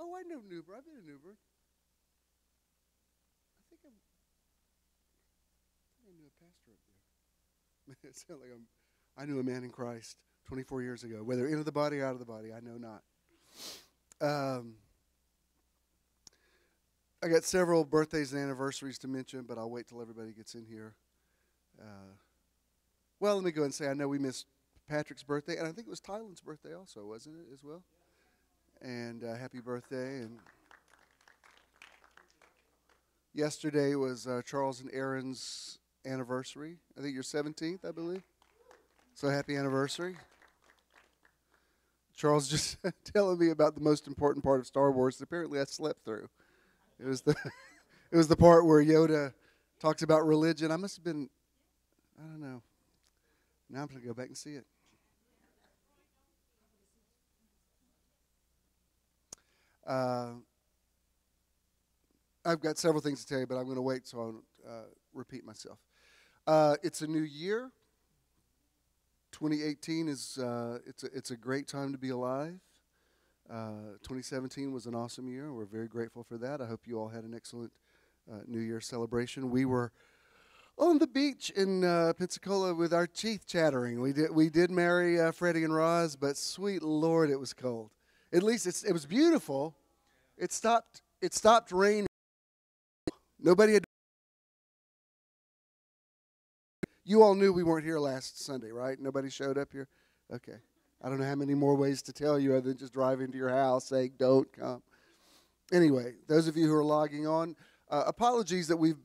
Oh, I know Newburgh. I've been to Newburgh. I knew a pastor up there. It sounds like I knew a man in Christ 24 years ago. Whether into the body or out of the body, I know not. I got several birthdays and anniversaries to mention, but I'll wait till everybody gets in here. Well, let me go ahead and say I know we missed Patrick's birthday, and I think it was Tylen's birthday also, wasn't it, as well? And happy birthday. And yesterday was Charles and Aaron's anniversary. I think you're 17th, I believe. So happy anniversary. Charles just telling me about the most important part of Star Wars that apparently I slept through. It was the part where Yoda talks about religion. I must have been, I don't know. Now I'm going to go back and see it. I've got several things to tell you, but I'm going to wait so I don't repeat myself. It's a new year. 2018 is it's a great time to be alive. 2017 was an awesome year. We're very grateful for that. I hope you all had an excellent New Year celebration. We were on the beach in Pensacola with our teeth chattering. We did marry Freddie and Roz, but sweet Lord, it was cold. At least it was beautiful. It stopped raining. Nobody had. You all knew we weren't here last Sunday, right? Nobody showed up here? Okay. I don't know how many more ways to tell you other than just drive into your house saying, don't come. Anyway, those of you who are logging on, apologies that we've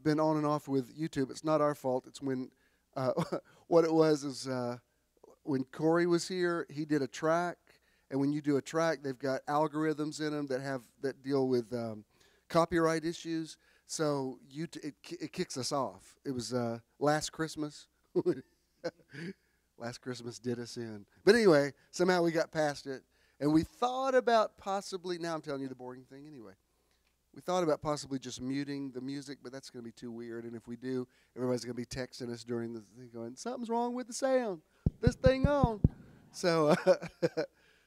been on and off with YouTube. It's not our fault. It's when, what it was is when Corey was here, he did a track. And when you do a track, they've got algorithms in them that deal with copyright issues. So it kicks us off. It was last Christmas. Last Christmas did us in. But anyway, somehow we got past it. And we thought about possibly, now I'm telling you the boring thing anyway. We thought about possibly just muting the music, but that's going to be too weird. And if we do, everybody's going to be texting us during the thing going, something's wrong with the sound. This thing on. So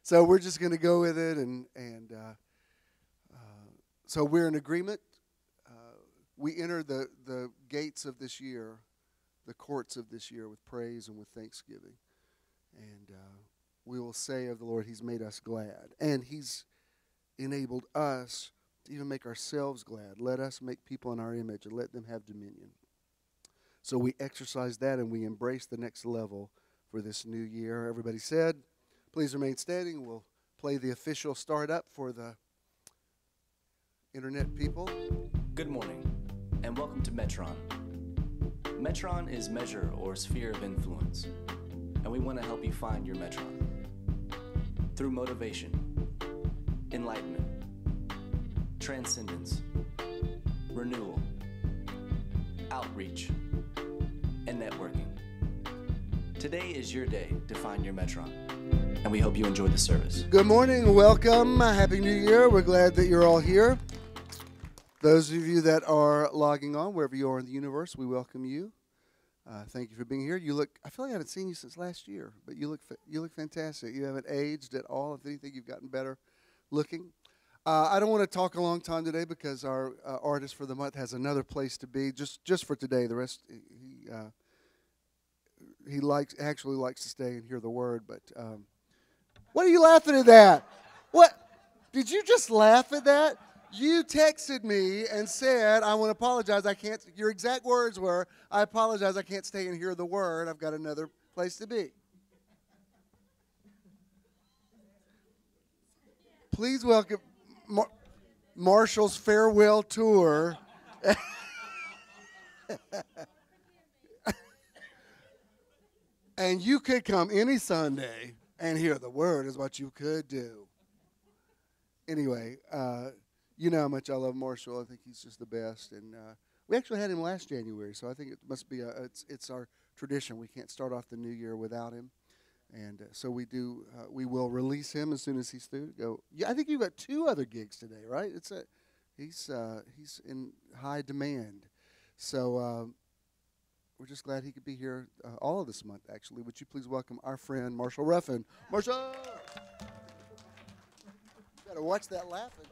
so we're just going to go with it. And so we're in agreement. We enter the gates of this year, the courts of this year with praise and with thanksgiving. And we will say of the Lord, He's made us glad. And He's enabled us to even make ourselves glad. Let us make people in our image and let them have dominion. So we exercise that and we embrace the next level for this new year. Everybody said, please remain standing. We'll play the official start up for the internet people. Good morning, and welcome to Metron. Metron is measure or sphere of influence, and we want to help you find your Metron through motivation, enlightenment, transcendence, renewal, outreach, and networking. Today is your day to find your Metron, and we hope you enjoy the service. Good morning, welcome, Happy New Year. We're glad that you're all here. Those of you that are logging on, wherever you are in the universe, we welcome you. Thank you for being here. You look, I feel like I haven't seen you since last year, but you look fantastic. You haven't aged at all. If anything, you've gotten better looking. I don't want to talk a long time today because our artist for the month has another place to be. Just for today, the rest he actually likes to stay and hear the word. But what are you laughing at that? What did you just laugh at that? You texted me and said, I want to apologize. I can't, your exact words were, I apologize, I can't stay and hear the word. I've got another place to be. Please welcome Marshall's farewell tour. And you could come any Sunday and hear the word is what you could do. Anyway, you know how much I love Marshall. I think he's just the best. And we actually had him last January, so I think it must be it's our tradition. We can't start off the new year without him. And so we will release him as soon as he's through. Yeah, I think you've got 2 other gigs today, right? He's in high demand. So we're just glad he could be here all of this month, actually. Would you please welcome our friend, Marshall Ruffin. Marshall! You better watch that laughing.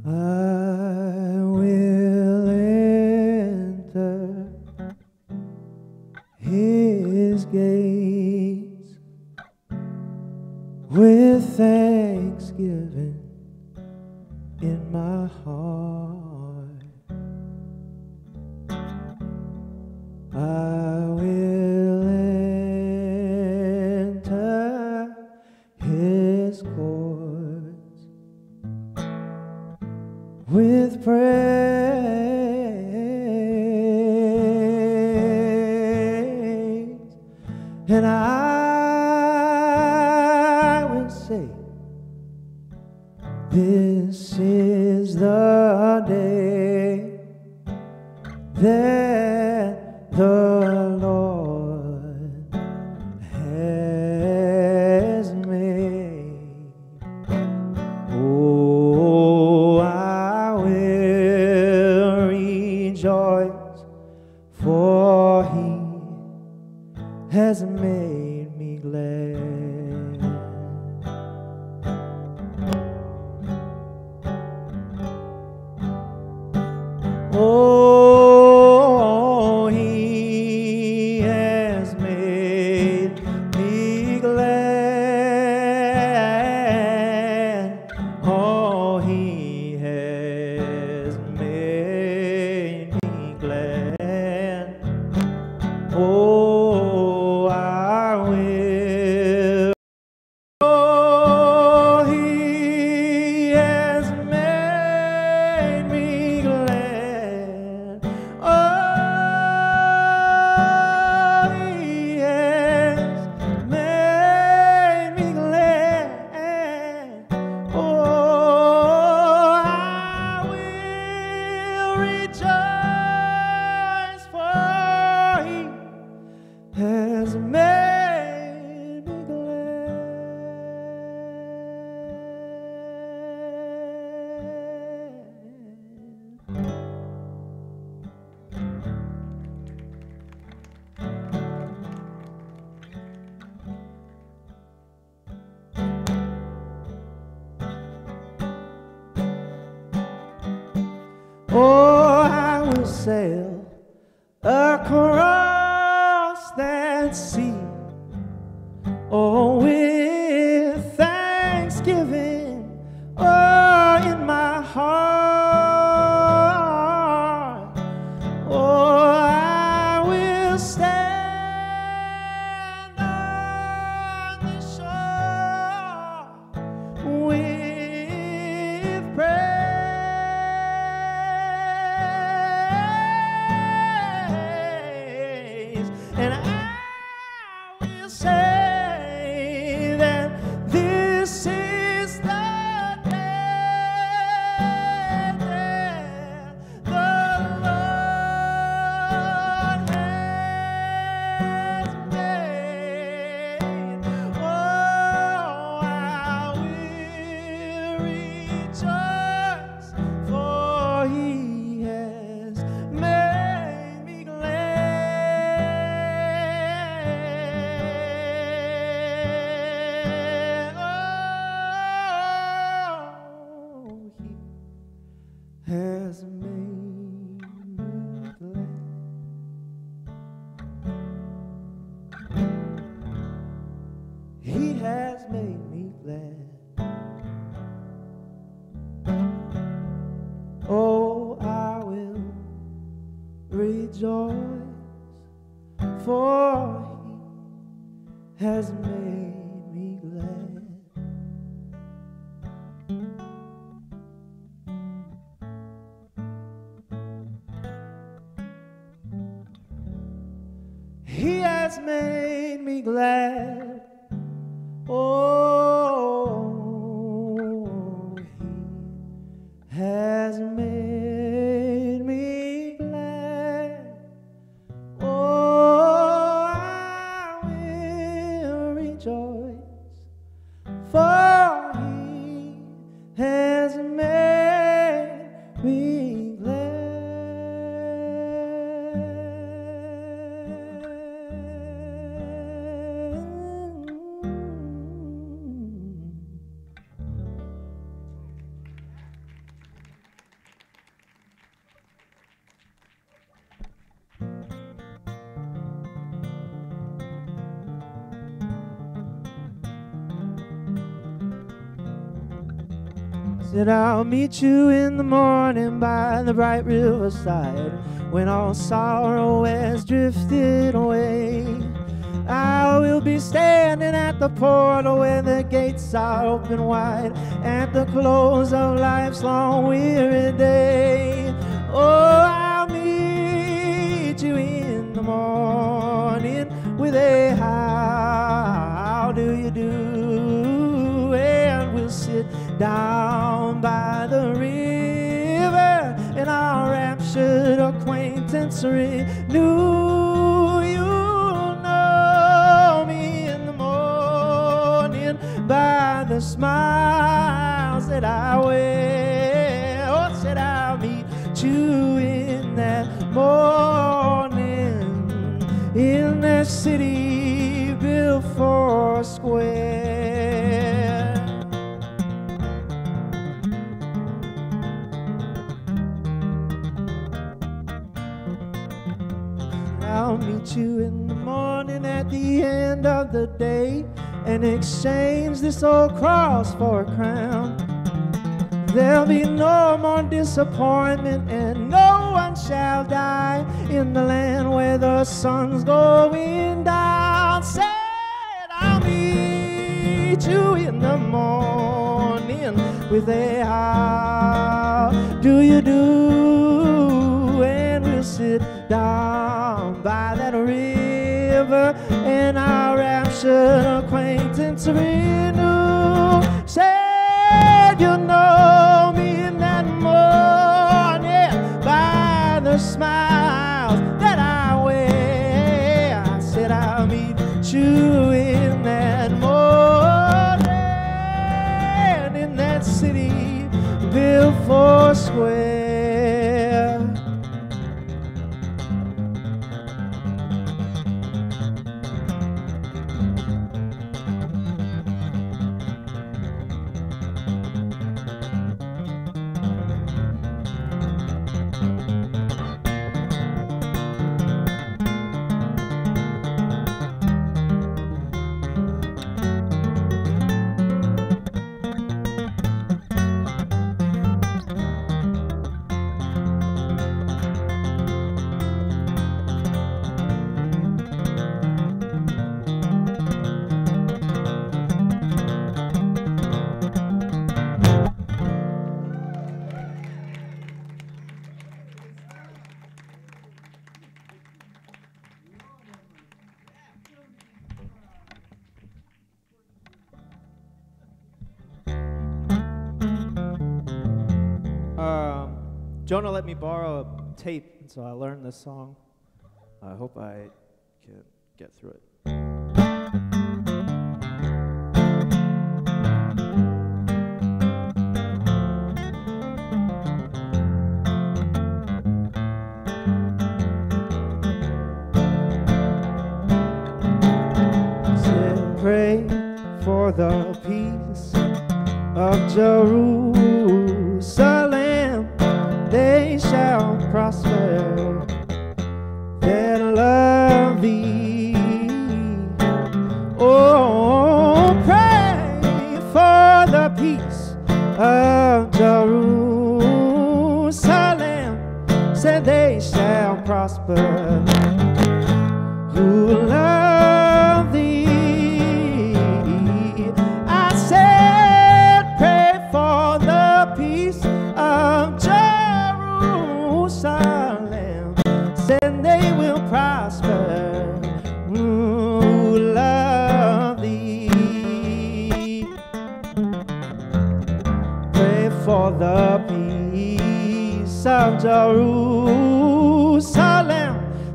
I will enter his gates with thanksgiving in my heart. I will enter his courts with praise, and I will say, this is the day that the Lord has made. Oh, I will rejoice, for he has made me glad. Oh, he has made me glad. Oh, he has made me glad. Oh, I will. Oh, he has made me glad. Oh, he has made me glad. Oh, I will rejoice, for he has made me glad. Oh, I will sail across that sea, oh, with thanksgiving, oh, in my heart. Oh, I will stand on the shore with praise, and I will say that this is the day that the Lord has made. Oh, I will rejoice, for he has made me glad. Oh, he has made me glad. He has made me glad. Oh, I will rejoice, for he has made me glad. He has made me glad. Oh, he has made me glad. Oh, I will rejoice, for he has made me glad. Said I'll meet you in the morning by the bright riverside, when all sorrow has drifted away. I will be standing at the portal where the gates are open wide, at the close of life's long weary day. Oh, I'll meet you in the morning with a how do you do, and we'll sit down by the river and our raptured acquaintance renew. You'll know me in the morning by the smiles that I wear. Oh, said I'll meet you in that morning in that city built for square. I'll meet you in the morning at the end of the day and exchange this old cross for a crown. There'll be no more disappointment and no one shall die in the land where the sun's going down. Said I'll meet you in the morning with a how do you do, and we'll sit down by that river and our raptured acquaintance renew. Said you'll know me in that morning by the smiles that I wear. I said I'll meet you in that morning in that city built for square. Jonah let me borrow a tape, and so I learned this song. I hope I can get through it. Said pray for the peace of Jerusalem. They shall prosper that love thee. Oh, pray for the peace of Jerusalem. Said they shall prosper who love thee. the peace of Jerusalem,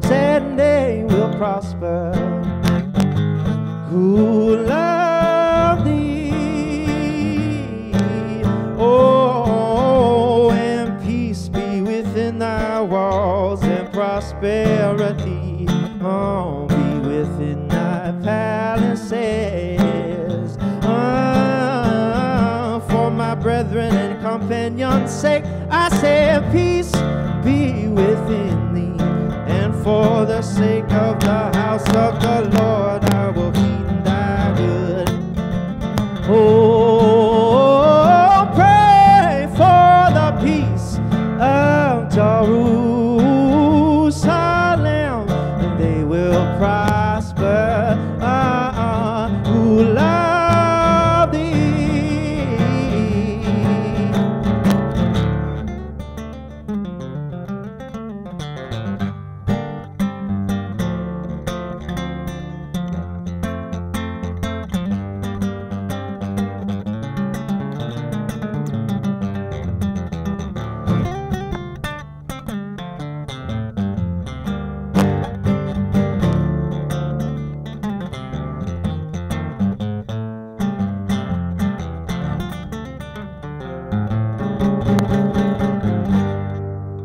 said they will prosper who love thee. Oh, and peace be within thy walls, and prosperity, oh, be within thy palaces. For my brethren and companions' sake, I say peace be within thee, and for the sake of the house of the Lord, I will heed thy good. Oh, pray for the peace of Jerusalem, and they will prosper who love thee.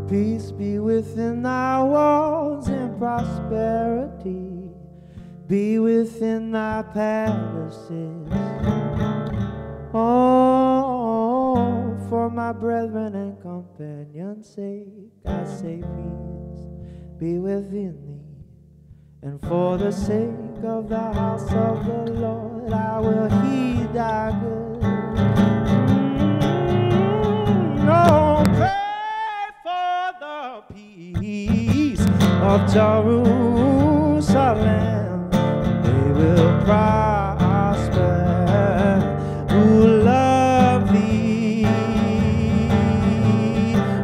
Peace be within thy walls, and prosperity be within thy palaces. Oh, for my brethren and companions' sake, I say peace be within thee, and for the sake of the house of the Lord, I will heed thy good. Oh, pray for the peace of Jerusalem, they will prosper who love thee.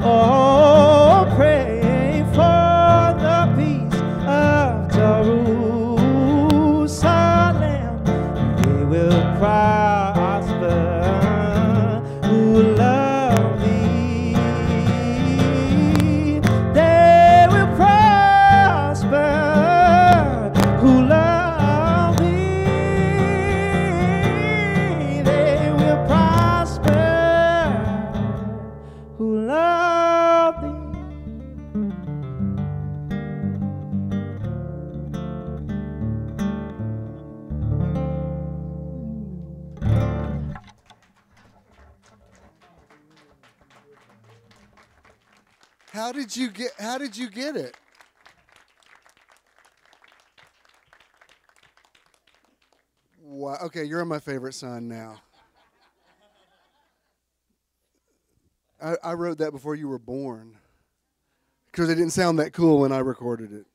Oh, pray for the peace of Jerusalem, they will prosper who love thee. They will prosper who love thee. They will prosper who love thee. How did you get it? Wow. Okay, you're my favorite son now. I wrote that before you were born because it didn't sound that cool when I recorded it.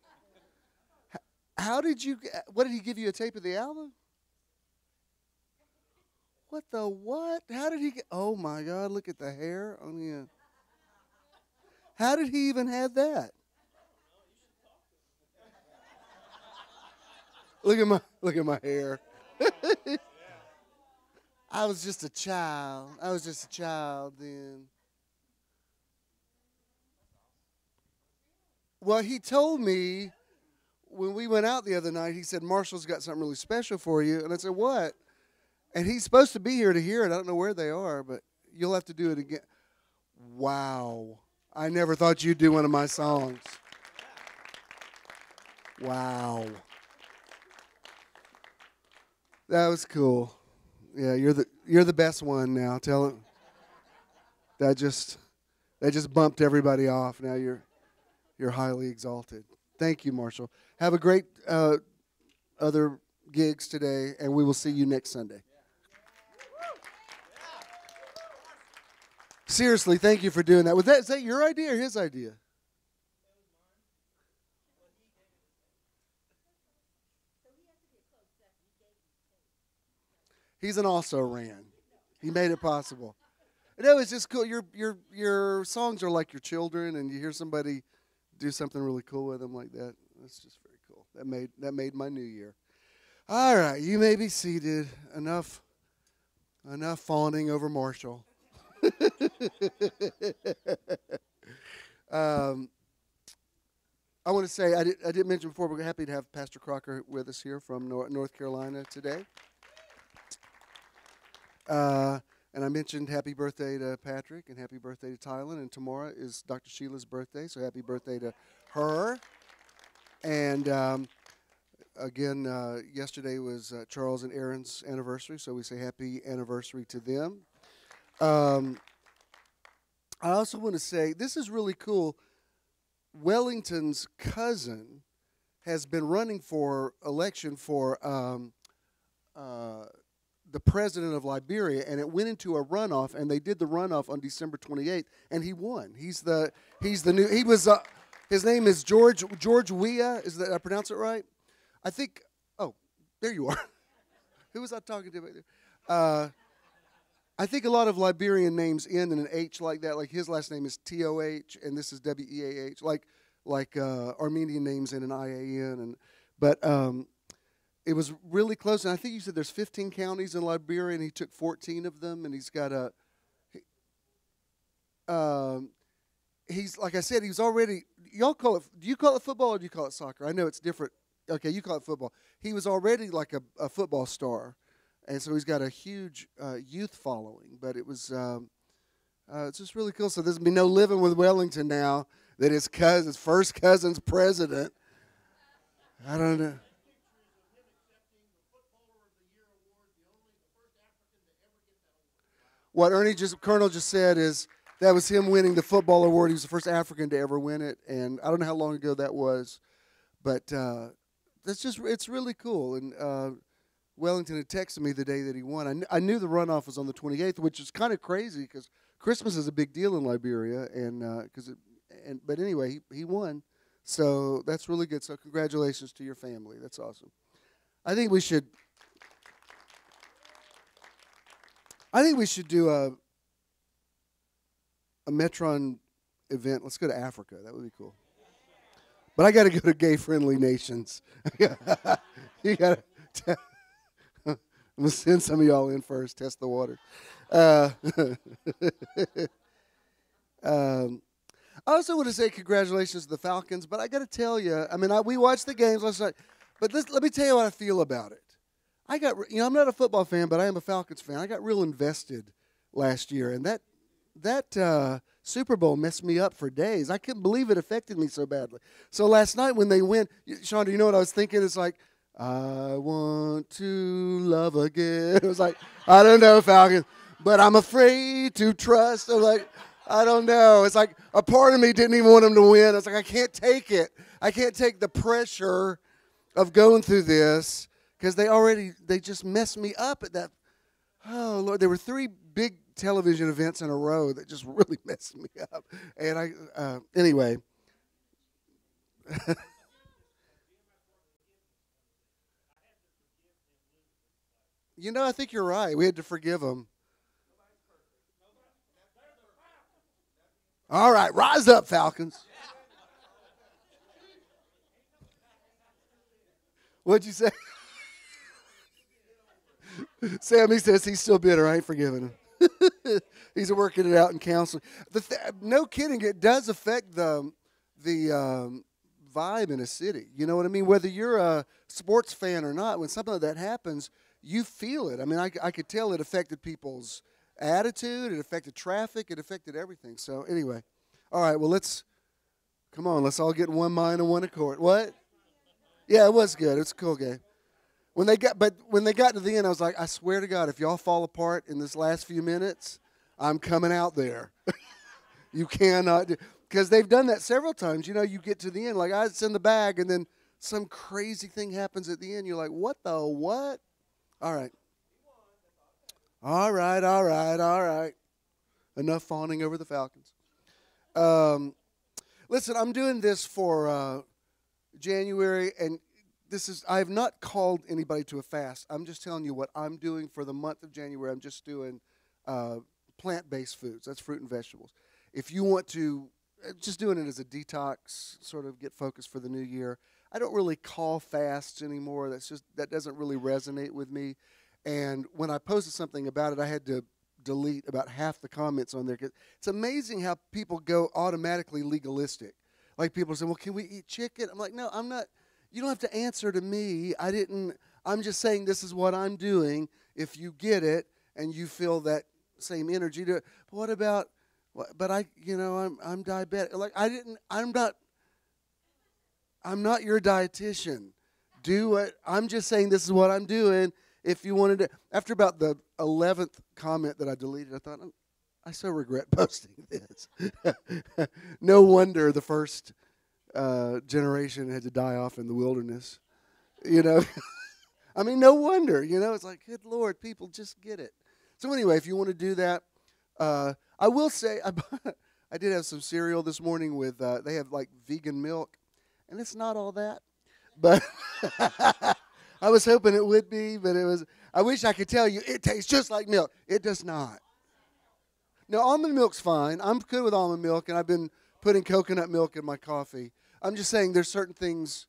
How did you? What did he give you, a tape of the album? What the what? How did he get? Oh my God! Look at the hair on the. How did he even have that? Look at my hair. I was just a child. Then. Well, he told me when we went out the other night, he said, Marshall's got something really special for you. And I said, what? And he's supposed to be here to hear it. I don't know where they are, but you'll have to do it again. Wow. I never thought you'd do one of my songs. Wow. That was cool. Yeah, you're the best one now. Tell him. That just bumped everybody off. Now you're highly exalted. Thank you, Marshall. Have a great other gigs today, and we will see you next Sunday. Seriously, thank you for doing that. Is that your idea or his idea? He's an also-ran. He made it possible. And it was just cool. Your songs are like your children, and you hear somebody do something really cool with them like that. That's just very cool. That made my new year. All right, you may be seated. Enough fawning over Marshall. I want to say, I didn't mention before, we're happy to have Pastor Crocker with us here from North Carolina today. And I mentioned happy birthday to Patrick and happy birthday to Tylen. And tomorrow is Dr. Sheila's birthday, so happy birthday to her. And again, yesterday was Charles and Aaron's anniversary, so we say happy anniversary to them. I also want to say, this is really cool. Wellington's cousin has been running for election for the president of Liberia, and it went into a runoff, and they did the runoff on December 28th, and he won. His name is George Weah. Did I pronounce it right? I think. Oh, there you are. Who was I talking to? I think a lot of Liberian names end in an H like that. Like his last name is T-O-H, and this is W-E-A-H. Like Armenian names in an I-A-N. But it was really close. And I think you said there's 15 counties in Liberia, and he took 14 of them. And he's got he's, like I said, he's already, y'all call it, do you call it football or do you call it soccer? I know it's different. Okay, you call it football. He was already like a football star. And so he's got a huge youth following, but it was it's just really cool. So there's be no living with Wellington now that his first cousin's president. I don't know. What Colonel just said is that was him winning the football award. He was the first African to ever win it, and I don't know how long ago that was, but it's really cool. And Wellington had texted me the day that he won. I knew the runoff was on the 28th, which is kind of crazy because Christmas is a big deal in Liberia, but anyway, he won, so that's really good. So congratulations to your family. That's awesome. I think we should do a Metron event. Let's go to Africa. That would be cool. But I got to go to gay-friendly nations. You got to. I'm going to send some of y'all in first, test the water. I also want to say congratulations to the Falcons, but I got to tell you, I mean, we watched the games last night, but let me tell you what I feel about it. I'm not a football fan, but I am a Falcons fan. I got real invested last year, and that Super Bowl messed me up for days. I couldn't believe it affected me so badly. So last night when they win, Sean, do you know what I was thinking? It's like, I want to love again. It was like, I don't know, Falcons, but I'm afraid to trust. I'm like, I don't know. It's like a part of me didn't even want them to win. I was like, I can't take it. I can't take the pressure of going through this because they just messed me up at that. Oh, Lord, there were 3 big television events in a row that just really messed me up. And anyway. I think you're right. We had to forgive them. All right, rise up, Falcons. What'd you say? Sammy says he's still bitter. I ain't forgiving him. He's working it out in counseling. No kidding, it does affect the vibe in a city. You know what I mean? Whether you're a sports fan or not, when something like that happens, you feel it. I mean, I could tell it affected people's attitude. It affected traffic. It affected everything. So anyway, all right. Well, let's all get in one mind and one accord. What? Yeah, it was good. It's a cool game. When they got to the end, I was like, I swear to God, if y'all fall apart in this last few minutes, I'm coming out there. You cannot do, because they've done that several times. You get to the end, like it's in the bag, and then some crazy thing happens at the end. You're like, what the what? All right. All right. Enough fawning over the Falcons. Listen, I'm doing this for January, and I have not called anybody to a fast. I'm just telling you what I'm doing for the month of January. I'm just doing plant-based foods. That's fruit and vegetables. If you want to, just doing it as a detox, sort of get focused for the new year. I don't really call fasts anymore. That doesn't really resonate with me. And when I posted something about it, I had to delete about half the comments on there. 'Cause it's amazing how people go automatically legalistic. Like people say, well, can we eat chicken? I'm like, no, I'm not. You don't have to answer to me. I'm just saying this is what I'm doing. If you get it and you feel that same energy to it. But what about, but I'm diabetic. Like I'm not your dietitian. Do what, I'm just saying this is what I'm doing. If you wanted to, after about the 11th comment that I deleted, I thought, I so regret posting this. No wonder the first generation had to die off in the wilderness. I mean, no wonder. It's like, good Lord, people just get it. So anyway, if you want to do that, I will say, I did have some cereal this morning with, they have like vegan milk, and it's not all that. But I was hoping it would be, but I wish I could tell you it tastes just like milk. It does not. No, almond milk's fine. I'm good with almond milk, and I've been putting coconut milk in my coffee. I'm just saying there's certain things,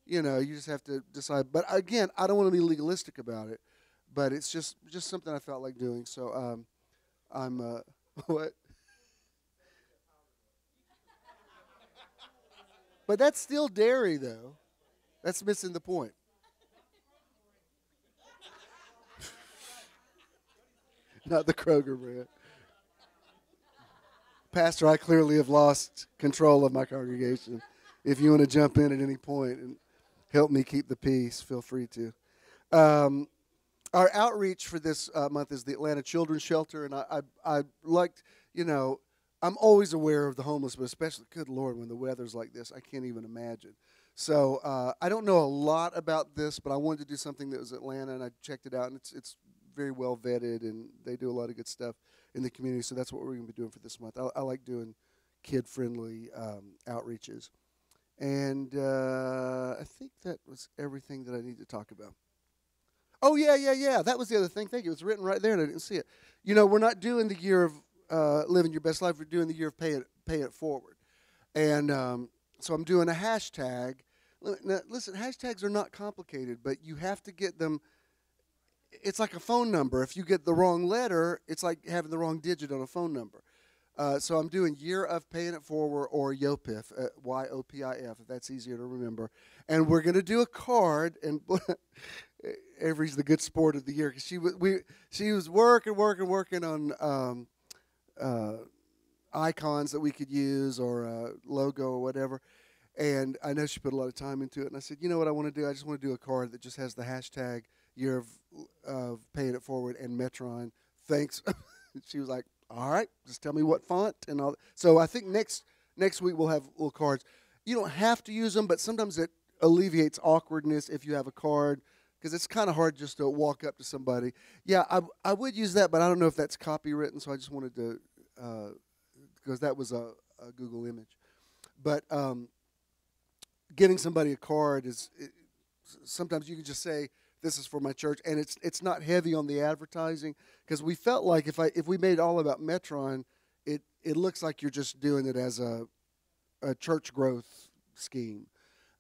you just have to decide. But again, I don't want to be legalistic about it, but it's just something I felt like doing. So I'm, what? But that's still dairy, though. That's missing the point. Not the Kroger brand. Pastor, I clearly have lost control of my congregation. If you want to jump in at any point and help me keep the peace, feel free to. Our outreach for this month is the Atlanta Children's Shelter, and I liked, I'm always aware of the homeless, but especially, good Lord, when the weather's like this, I can't even imagine. So I don't know a lot about this, but I wanted to do something that was Atlanta, and I checked it out, and it's very well vetted, and they do a lot of good stuff in the community, so that's what we're going to be doing for this month. I like doing kid-friendly outreaches. And I think that was everything that I need to talk about. Oh, yeah. That was the other thing. Thank you. It was written right there, and I didn't see it. We're not doing the year of living your best life. We're doing the year of pay it forward. And so I'm doing a hashtag. Now, listen, hashtags are not complicated, but you have to get them. It's like a phone number. If you get the wrong letter, it's like having the wrong digit on a phone number. So I'm doing year of paying it forward, or YOPIF, YOPIF, if that's easier to remember. And we're going to do a card, and Avery's the good sport of the year, because she was working on icons that we could use, or a logo or whatever. And I know she put a lot of time into it. And I said, you know what I want to do? I just want to do a card that just has the hashtag year of paying it forward and Metron. Thanks. She was like, all right, just tell me what font and all. So I think next week we'll have little cards. You don't have to use them, but sometimes it alleviates awkwardness if you have a card, because it's kind of hard just to walk up to somebody. Yeah, I would use that, but I don't know if that's copywritten, so I just wanted to, because that was a Google image. But getting somebody a card sometimes you can just say, this is for my church, and it's not heavy on the advertising, because we felt like if we made it all about Metron, it looks like you're just doing it as a church growth scheme.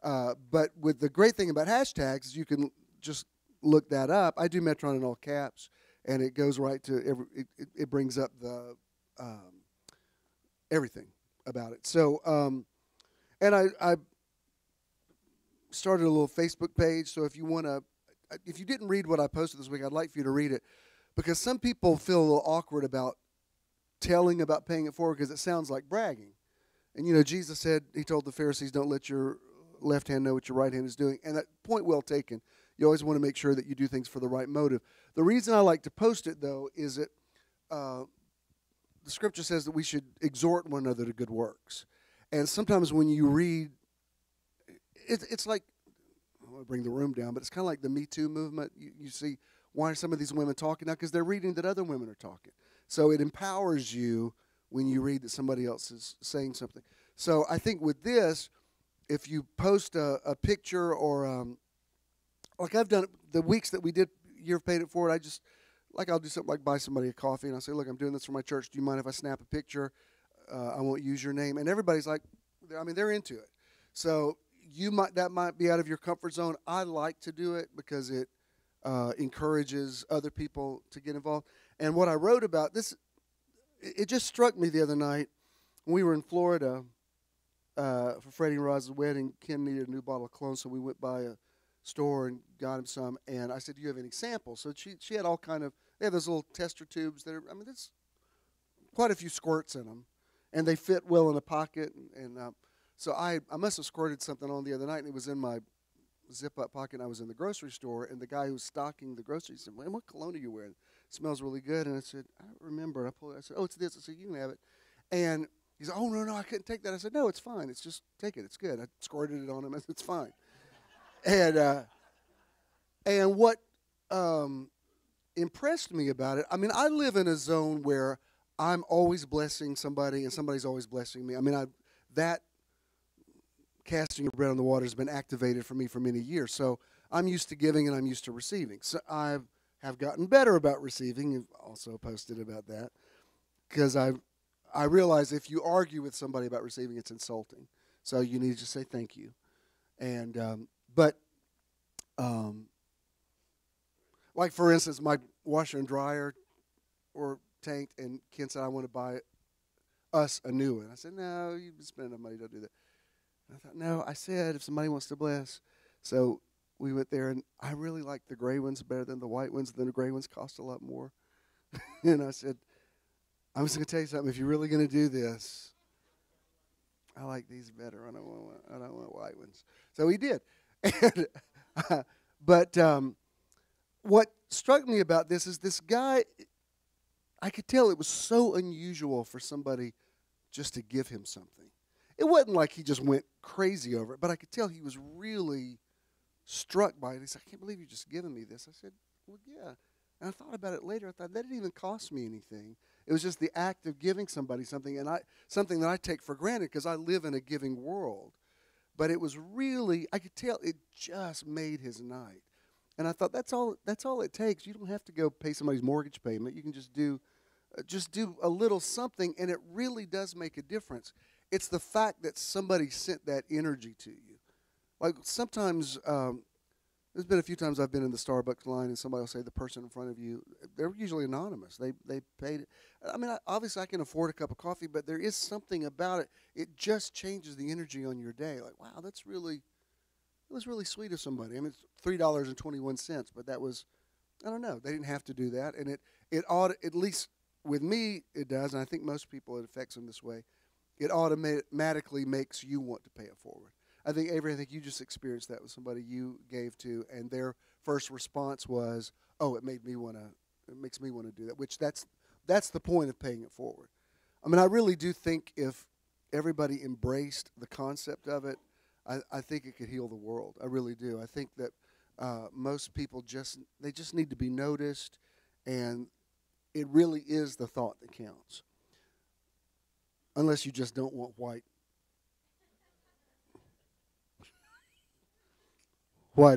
But with the great thing about hashtags is you can just look that up. I do Metron in all caps, and it goes right to it brings up the everything about it. So and I started a little Facebook page, so if you didn't read what I posted this week, I'd like for you to read it, because some people feel a little awkward about telling about paying it forward, because it sounds like bragging. And Jesus said, he told the Pharisees, don't let your left hand know what your right hand is doing. And that point well taken. You always want to make sure that you do things for the right motive. The reason I like to post it, though, is that the Scripture says that we should exhort one another to good works. And sometimes when you read, it's like, I want to bring the room down, but it's kind of like the Me Too movement. You see, why are some of these women talking now? Because they're reading that other women are talking. So it empowers you when you read that somebody else is saying something. So I think with this, if you post a picture, or like I've done the weeks that we did Year of Paid It Forward, I'll do something like buy somebody a coffee, and I'll say, look, I'm doing this for my church. Do you mind if I snap a picture? I won't use your name. And everybody's like, they're into it. So that might be out of your comfort zone. I like to do it because encourages other people to get involved. And what I wrote about this, it just struck me the other night. We were in Florida for Freddie and Roz's wedding. Ken needed a new bottle of cologne, so we went by a store and got him some. And I said, "Do you have any samples?" So she had all kind of. They have those little tester tubes that are. I mean, there's quite a few squirts in them, and they fit well in a pocket. And so I must have squirted something on the other night, and it was in my zip-up pocket. And I was in the grocery store, and the guy who was stocking the groceries said, "What cologne are you wearing? It smells really good." And I said, "I don't remember." And I pulled it. I said, "Oh, it's this." I said, "You can have it." And he said, "Oh, no, I couldn't take that." I said, "No, it's fine. It's just take it. It's good." I squirted it on him. I said, "It's fine." And what impressed me about it, I mean, I live in a zone where I'm always blessing somebody and somebody's always blessing me. I mean, that casting of bread on the water has been activated for me for many years. So I'm used to giving and I'm used to receiving. So I have gotten better about receiving. You've also posted about that. Because I realize if you argue with somebody about receiving, it's insulting. So you need to just say thank you. And like for instance, my washer and dryer were tanked, and Ken said, "I want to buy us a new one." I said, "No, you've been spending enough money. Don't do that." And I thought, no, I said if somebody wants to bless. So we went there, and I really like the gray ones better than the white ones. Then the gray ones cost a lot more. And I said, "I'm just going to tell you something. If you're really going to do this, I like these better. I don't want white ones." So he did. But what struck me about this is this guy, I could tell it was so unusual for somebody just to give him something. It wasn't like he just went crazy over it, but I could tell he was really struck by it. He said, "I can't believe you're just giving me this." I said, "Well, yeah." And I thought about it later. I thought that didn't even cost me anything. It was just the act of giving somebody something, and something that I take for granted because I live in a giving world. But it was really, I could tell it just made his night. And I thought that's all it takes. You don't have to go pay somebody's mortgage payment. You can just do a little something, and it really does make a difference. It's the fact that somebody sent that energy to you. Like sometimes, there's been a few times I've been in the Starbucks line, and somebody will say the person in front of you, they're usually anonymous. They paid it. I mean, obviously I can afford a cup of coffee, but there is something about it. It just changes the energy on your day. Like, wow, it was really sweet of somebody. I mean, it's $3.21, but that was, I don't know. They didn't have to do that, and it ought, at least with me, it does, and I think most people it affects them this way. It automatically makes you want to pay it forward. I think, Avery, you just experienced that with somebody you gave to, and their first response was, "Oh, it makes me want to do that." Which that's the point of paying it forward. I mean, I really do think if everybody embraced the concept of it, I think it could heal the world. I really do. I think that most people just need to be noticed, and it really is the thought that counts. Unless you just don't want white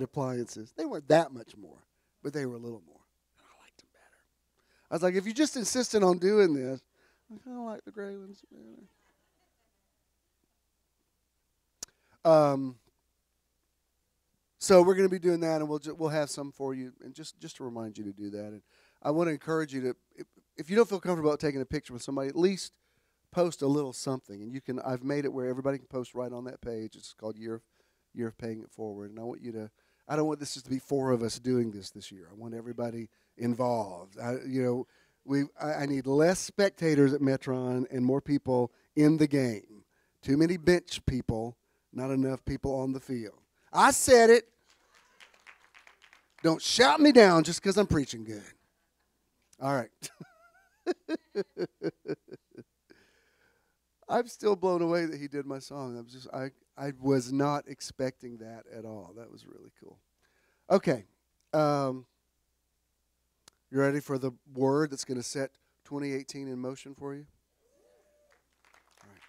appliances. They weren't that much more, but they were a little more. And I liked them better. I was like, if you just insisted on doing this, I kind of like the gray ones better. So we're going to be doing that, and we'll have some for you, and just to remind you to do that. And I want to encourage you to, if you don't feel comfortable about taking a picture with somebody, at least post a little something. And you can. I've made it where everybody can post right on that page. It's called Year of Paying It Forward. And I want you to. I don't want this just to be 4 of us doing this year. I want everybody involved. I need less spectators at Metron and more people in the game. Too many bench people, not enough people on the field. I said it. Don't shout me down just because I'm preaching good. All right. I'm still blown away that he did my song. I was not expecting that at all. That was really cool. Okay. You ready for the word that's going to set 2018 in motion for you? All right.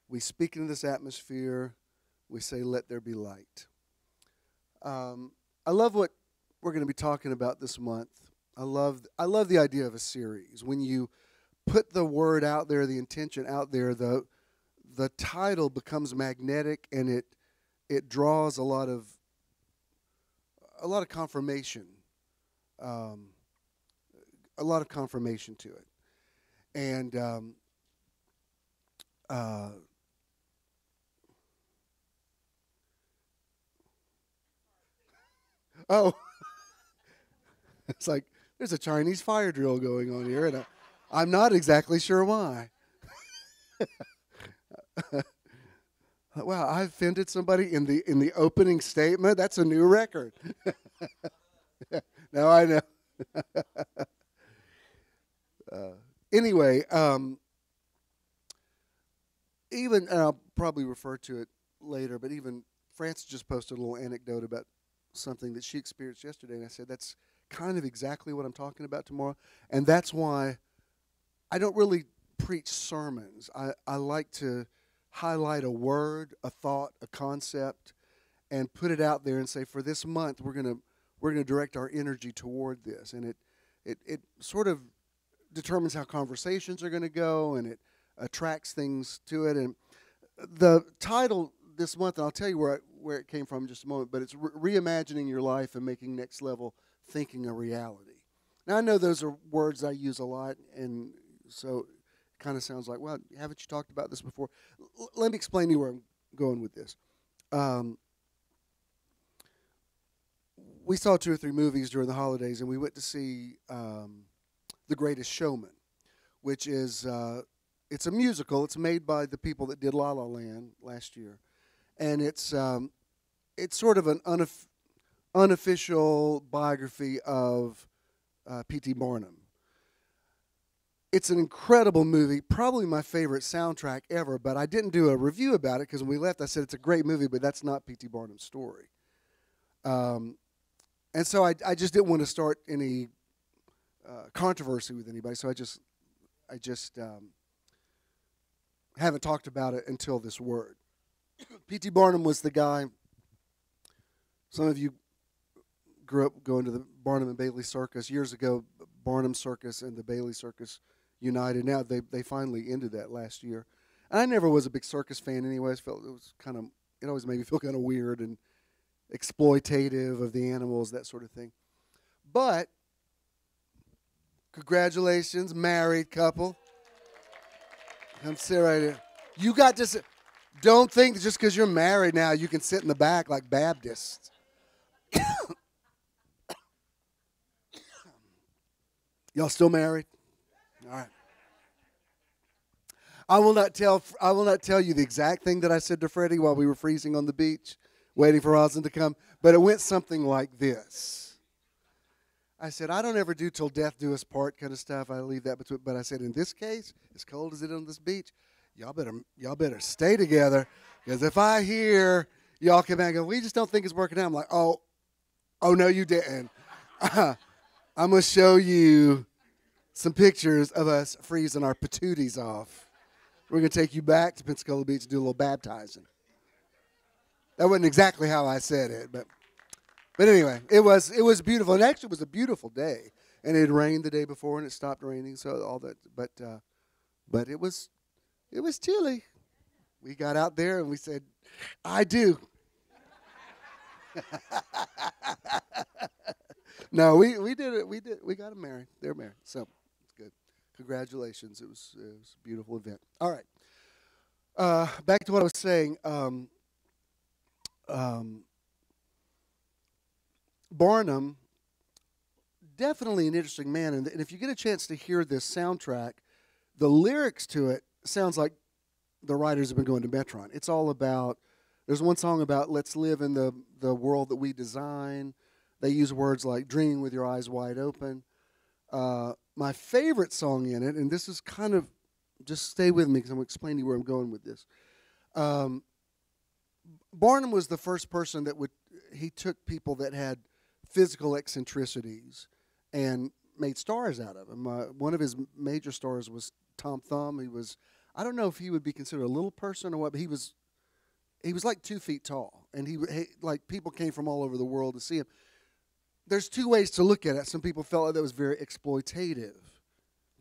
We speak into this atmosphere. We say, "Let there be light." I love what we're going to be talking about this month. I love the idea of a series. When you put the word out there, the intention out there, the title becomes magnetic, and it draws a lot of a lot of confirmation, a lot of confirmation to it, and oh, it's like there's a Chinese fire drill going on here, and I'm not exactly sure why. Wow, I offended somebody in the opening statement. That's a new record. No, I know. Anyway, even, and I'll probably refer to it later, but even Frances just posted a little anecdote about something that she experienced yesterday, and I said, that's kind of exactly what I'm talking about tomorrow, and that's why I don't really preach sermons. I like to highlight a word, a thought, a concept, and put it out there and say, for this month, we're gonna direct our energy toward this, and it sort of determines how conversations are going to go, and it attracts things to it. And the title this month, and I'll tell you where it came from in just a moment, but it's reimagining your life and making next level thinking a reality. Now, I know those are words I use a lot, and so it kind of sounds like, well, haven't you talked about this before? Let me explain to you where I'm going with this. We saw 2 or 3 movies during the holidays, and we went to see The Greatest Showman, which is it's a musical. It's made by the people that did La La Land last year, and it's sort of an unofficial biography of P.T. Barnum. It's an incredible movie, probably my favorite soundtrack ever, but I didn't do a review about it because when we left, I said it's a great movie, but that's not P.T. Barnum's story. And so I just didn't want to start any controversy with anybody, so I just haven't talked about it until this word. P.T. Barnum was the guy. Some of you grew up going to the Barnum and Bailey Circus years ago. Barnum Circus and the Bailey Circus united. Now they finally ended that last year. And I never was a big circus fan anyway. I felt it always made me feel kind of weird and exploitative of the animals, that sort of thing. But congratulations, married couple. Come sit right here. You got to sit. Don't think that just because you're married now you can sit in the back like Baptists. Y'all still married? All right. I will not tell you the exact thing that I said to Freddie while we were freezing on the beach, waiting for Roslyn to come, but it went something like this. I said, I don't ever do till death do us part kind of stuff. I leave that between, but I said, in this case, as cold as it is on this beach, y'all better stay together, because if I hear y'all come back and go, we just don't think it's working out, I'm like, oh no, you didn't. I'm going to show you some pictures of us freezing our patooties off. We're going to take you back to Pensacola Beach to do a little baptizing. That wasn't exactly how I said it, but anyway, it was beautiful. And actually, it was a beautiful day. And it had rained the day before, and it stopped raining, so all that. But it was chilly. We got out there and we said, "I do." No, we did it. We got them married. They're married, so it's good. Congratulations. It was a beautiful event. All right. Back to what I was saying. Barnum, definitely an interesting man, and if you get a chance to hear this soundtrack, the lyrics to it sounds like the writers have been going to Metron. It's all about, there's one song about let's live in the world that we design. They use words like dreaming with your eyes wide open. My favorite song in it, and this is kind of, just stay with me because I'm going to explain to you where I'm going with this. Barnum was the first person he took people that had physical eccentricities and made stars out of them. One of his major stars was Tom Thumb. I don't know if he would be considered a little person or what, but he was like 2 feet tall, and he like people came from all over the world to see him. There's 2 ways to look at it. Some people felt like that was very exploitative,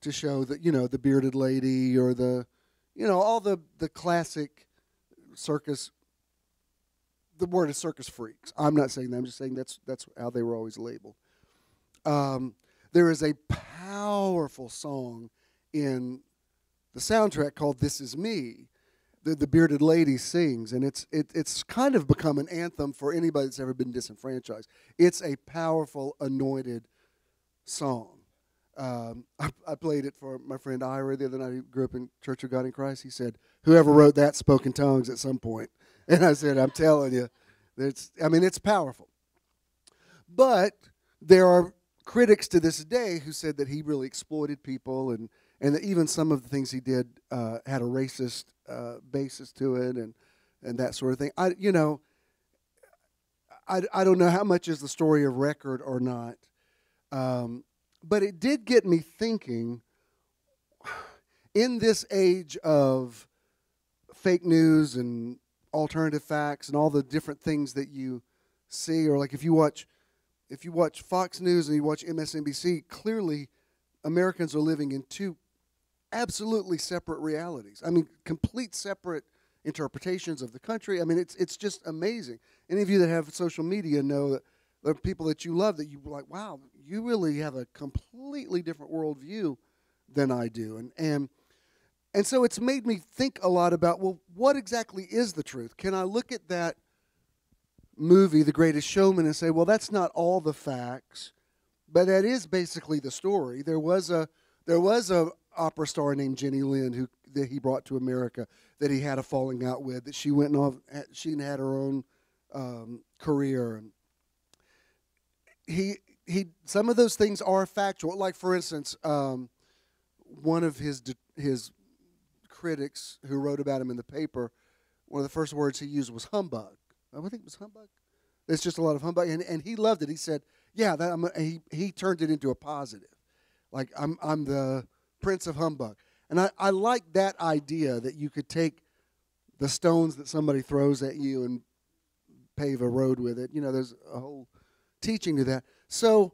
to show that, the bearded lady or all the classic circus. the word is circus freaks. I'm not saying that. I'm just saying that's how they were always labeled. There is a powerful song in the soundtrack called "This Is Me." The bearded lady sings, and it's kind of become an anthem for anybody that's ever been disenfranchised. It's a powerful, anointed song. I played it for my friend Ira the other night, who grew up in Church of God in Christ. He said, whoever wrote that spoke in tongues at some point. And I said, I'm telling you, it's powerful. But there are critics to this day who said that he really exploited people, and that even some of the things he did had a racist basis to it, and that sort of thing. I don't know how much is the story of record or not, but it did get me thinking. In this age of fake news and alternative facts and all the different things that you see, or like if you watch Fox News and you watch MSNBC, clearly Americans are living in two absolutely separate realities. I mean, complete separate interpretations of the country. I mean, it's just amazing. Any of you that have social media know that there are people that you love that you're like, wow, you really have a completely different worldview than I do. And so it's made me think a lot about, well, what exactly is the truth? Can I look at that movie, The Greatest Showman, and say, well, that's not all the facts, but that is basically the story. There was a opera star named Jenny Lind that he brought to America that he had a falling out with, that she went off, she had her own career. He some of those things are factual. Like, for instance, one of his critics who wrote about him in the paper, one of the first words he used was humbug. I think it was humbug. There's just a lot of humbug, and he loved it. He said, yeah, he turned it into a positive. Like, I'm the prince of humbug. And I like that idea that you could take the stones that somebody throws at you and pave a road with it. There's a whole teaching to that. So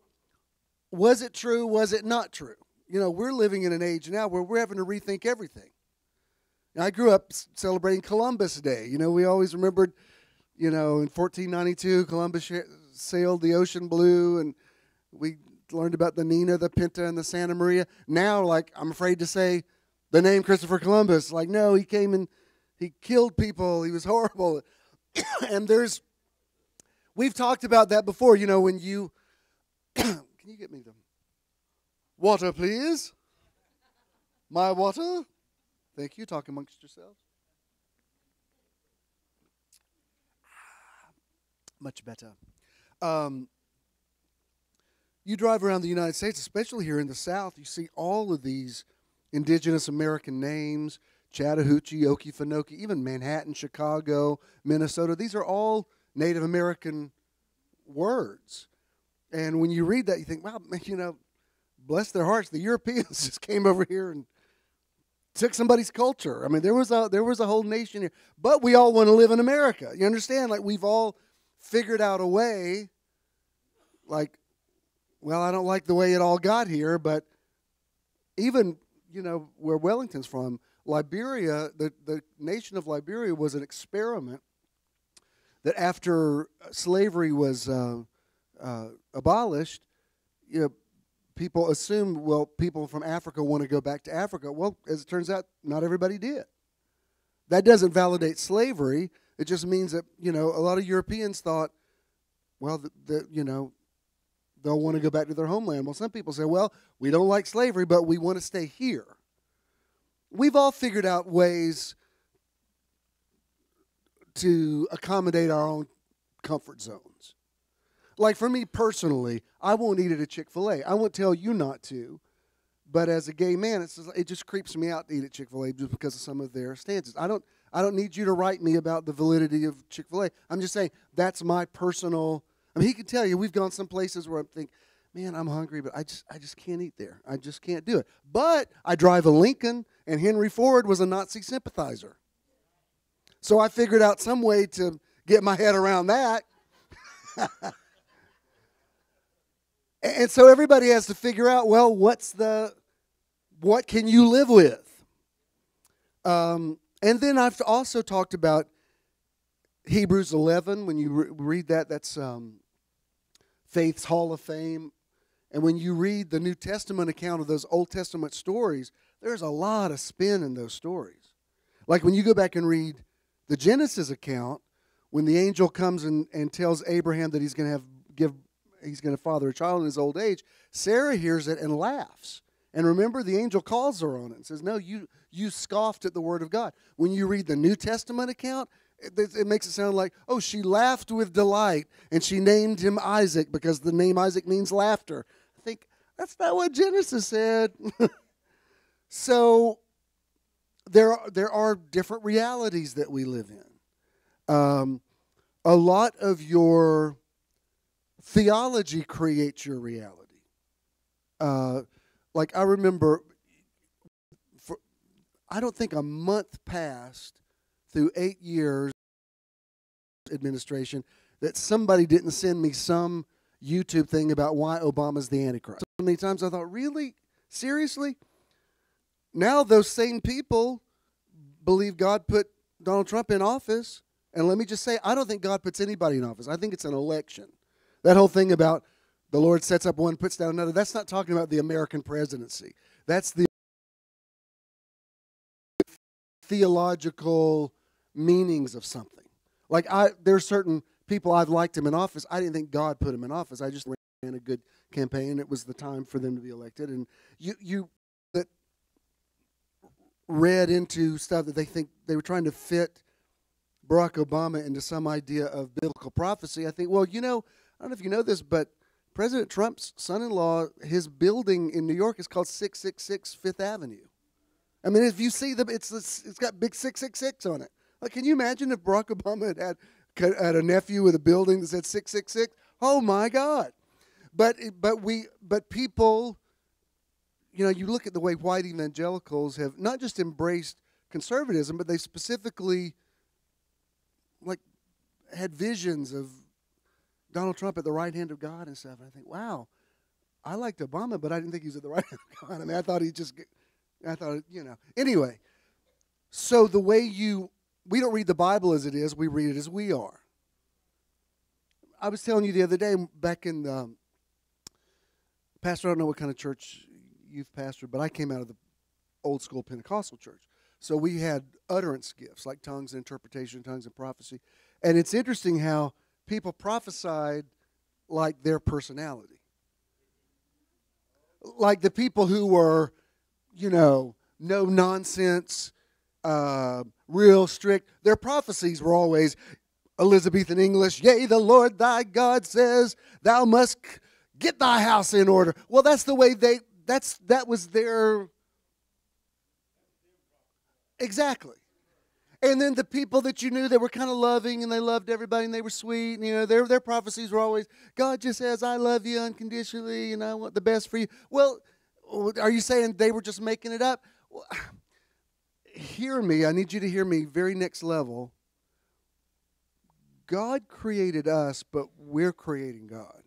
was it true? Was it not true? We're living in an age now where we're having to rethink everything. I grew up celebrating Columbus Day. We always remembered, in 1492, Columbus sailed the ocean blue, and we learned about the Nina, the Pinta, and the Santa Maria. Now, like, I'm afraid to say the name Christopher Columbus. Like, no, he came and he killed people. He was horrible. And we've talked about that before. When you, can you get me the water, please? My water? Thank you. Talk amongst yourselves. Much better. You drive around the United States, especially here in the South, you see all of these indigenous American names, Chattahoochee, Okefenokee, even Manhattan, Chicago, Minnesota. These are all Native American words. And when you read that, you think, wow, bless their hearts, the Europeans just came over here and took somebody's culture. I mean, there was a whole nation here. But we all want to live in America. You understand? Like, we've all figured out a way, like, well, I don't like the way it all got here, but even, where Wellington's from, Liberia, the nation of Liberia was an experiment that after slavery was abolished, people assumed, well, people from Africa want to go back to Africa. Well, as it turns out, not everybody did. That doesn't validate slavery. It just means that, a lot of Europeans thought, well, they'll want to go back to their homeland. Well, some people say, well, we don't like slavery, but we want to stay here. We've all figured out ways to accommodate our own comfort zones. Like, for me personally, I won't eat at a Chick-fil-A. I won't tell you not to, but as a gay man, it just creeps me out to eat at Chick-fil-A just because of some of their stances. I don't need you to write me about the validity of Chick-fil-A. I'm just saying that's my personal. I mean, he can tell you we've gone some places where I think, man, I'm hungry, but I just can't eat there. I just can't do it. But I drive a Lincoln, and Henry Ford was a Nazi sympathizer. So I figured out some way to get my head around that. And so everybody has to figure out, well, what can you live with? And then I've also talked about, Hebrews 11, when you read that, that's Faith's Hall of Fame. And when you read the New Testament account of those Old Testament stories, there's a lot of spin in those stories. Like when you go back and read the Genesis account, when the angel comes and tells Abraham that he's going to father a child in his old age, Sarah hears it and laughs. And remember, the angel calls her on it and says, no, you scoffed at the word of God. When you read the New Testament account, it makes it sound like, oh, she laughed with delight, and she named him Isaac because the name Isaac means laughter. I think that's not what Genesis said. So there are different realities that we live in. A lot of your theology creates your reality. Like I remember, I don't think a month passed through 8 years administration that somebody didn't send me some YouTube thing about why Obama's the Antichrist. So many times I thought, really? Seriously? Now those same people believe God put Donald Trump in office. And let me just say, I don't think God puts anybody in office. I think it's an election. That whole thing about the Lord sets up one, puts down another, that's not talking about the American presidency. That's the theological meanings of something. Like there's certain people I've liked him in office. I didn't think God put him in office. I just ran a good campaign. It was the time for them to be elected. And you that read into stuff that they think they were trying to fit Barack Obama into some idea of biblical prophecy. I think, well, I don't know if you know this, but President Trump's son-in-law, his building in New York is called 666 Fifth Avenue. I mean, if you see it's got big 666 on it. Like, can you imagine if Barack Obama had a nephew with a building that said 666? Oh my God! But people, you look at the way white evangelicals have not just embraced conservatism, but they specifically had visions of Donald Trump at the right hand of God and stuff. And I think, wow, I liked Obama, but I didn't think he was at the right hand of God. I mean, I thought, Anyway, so the way we don't read the Bible as it is, we read it as we are. I was telling you the other day, back in Pastor, I don't know what kind of church youth pastored, but I came out of the old school Pentecostal church. So we had utterance gifts, like tongues and interpretation, tongues and prophecy. And it's interesting how people prophesied like their personality. Like the people who were, no nonsense, real strict, their prophecies were always Elizabethan English. Yea, the Lord thy God says, thou must get thy house in order. Well, that's the way that was their, exactly. And then the people that you knew that were kind of loving and they loved everybody and they were sweet, and their prophecies were always, God just says, I love you unconditionally and I want the best for you. Well, are you saying they were just making it up? Well, hear me. I need you to hear me very next level. God created us, but we're creating God.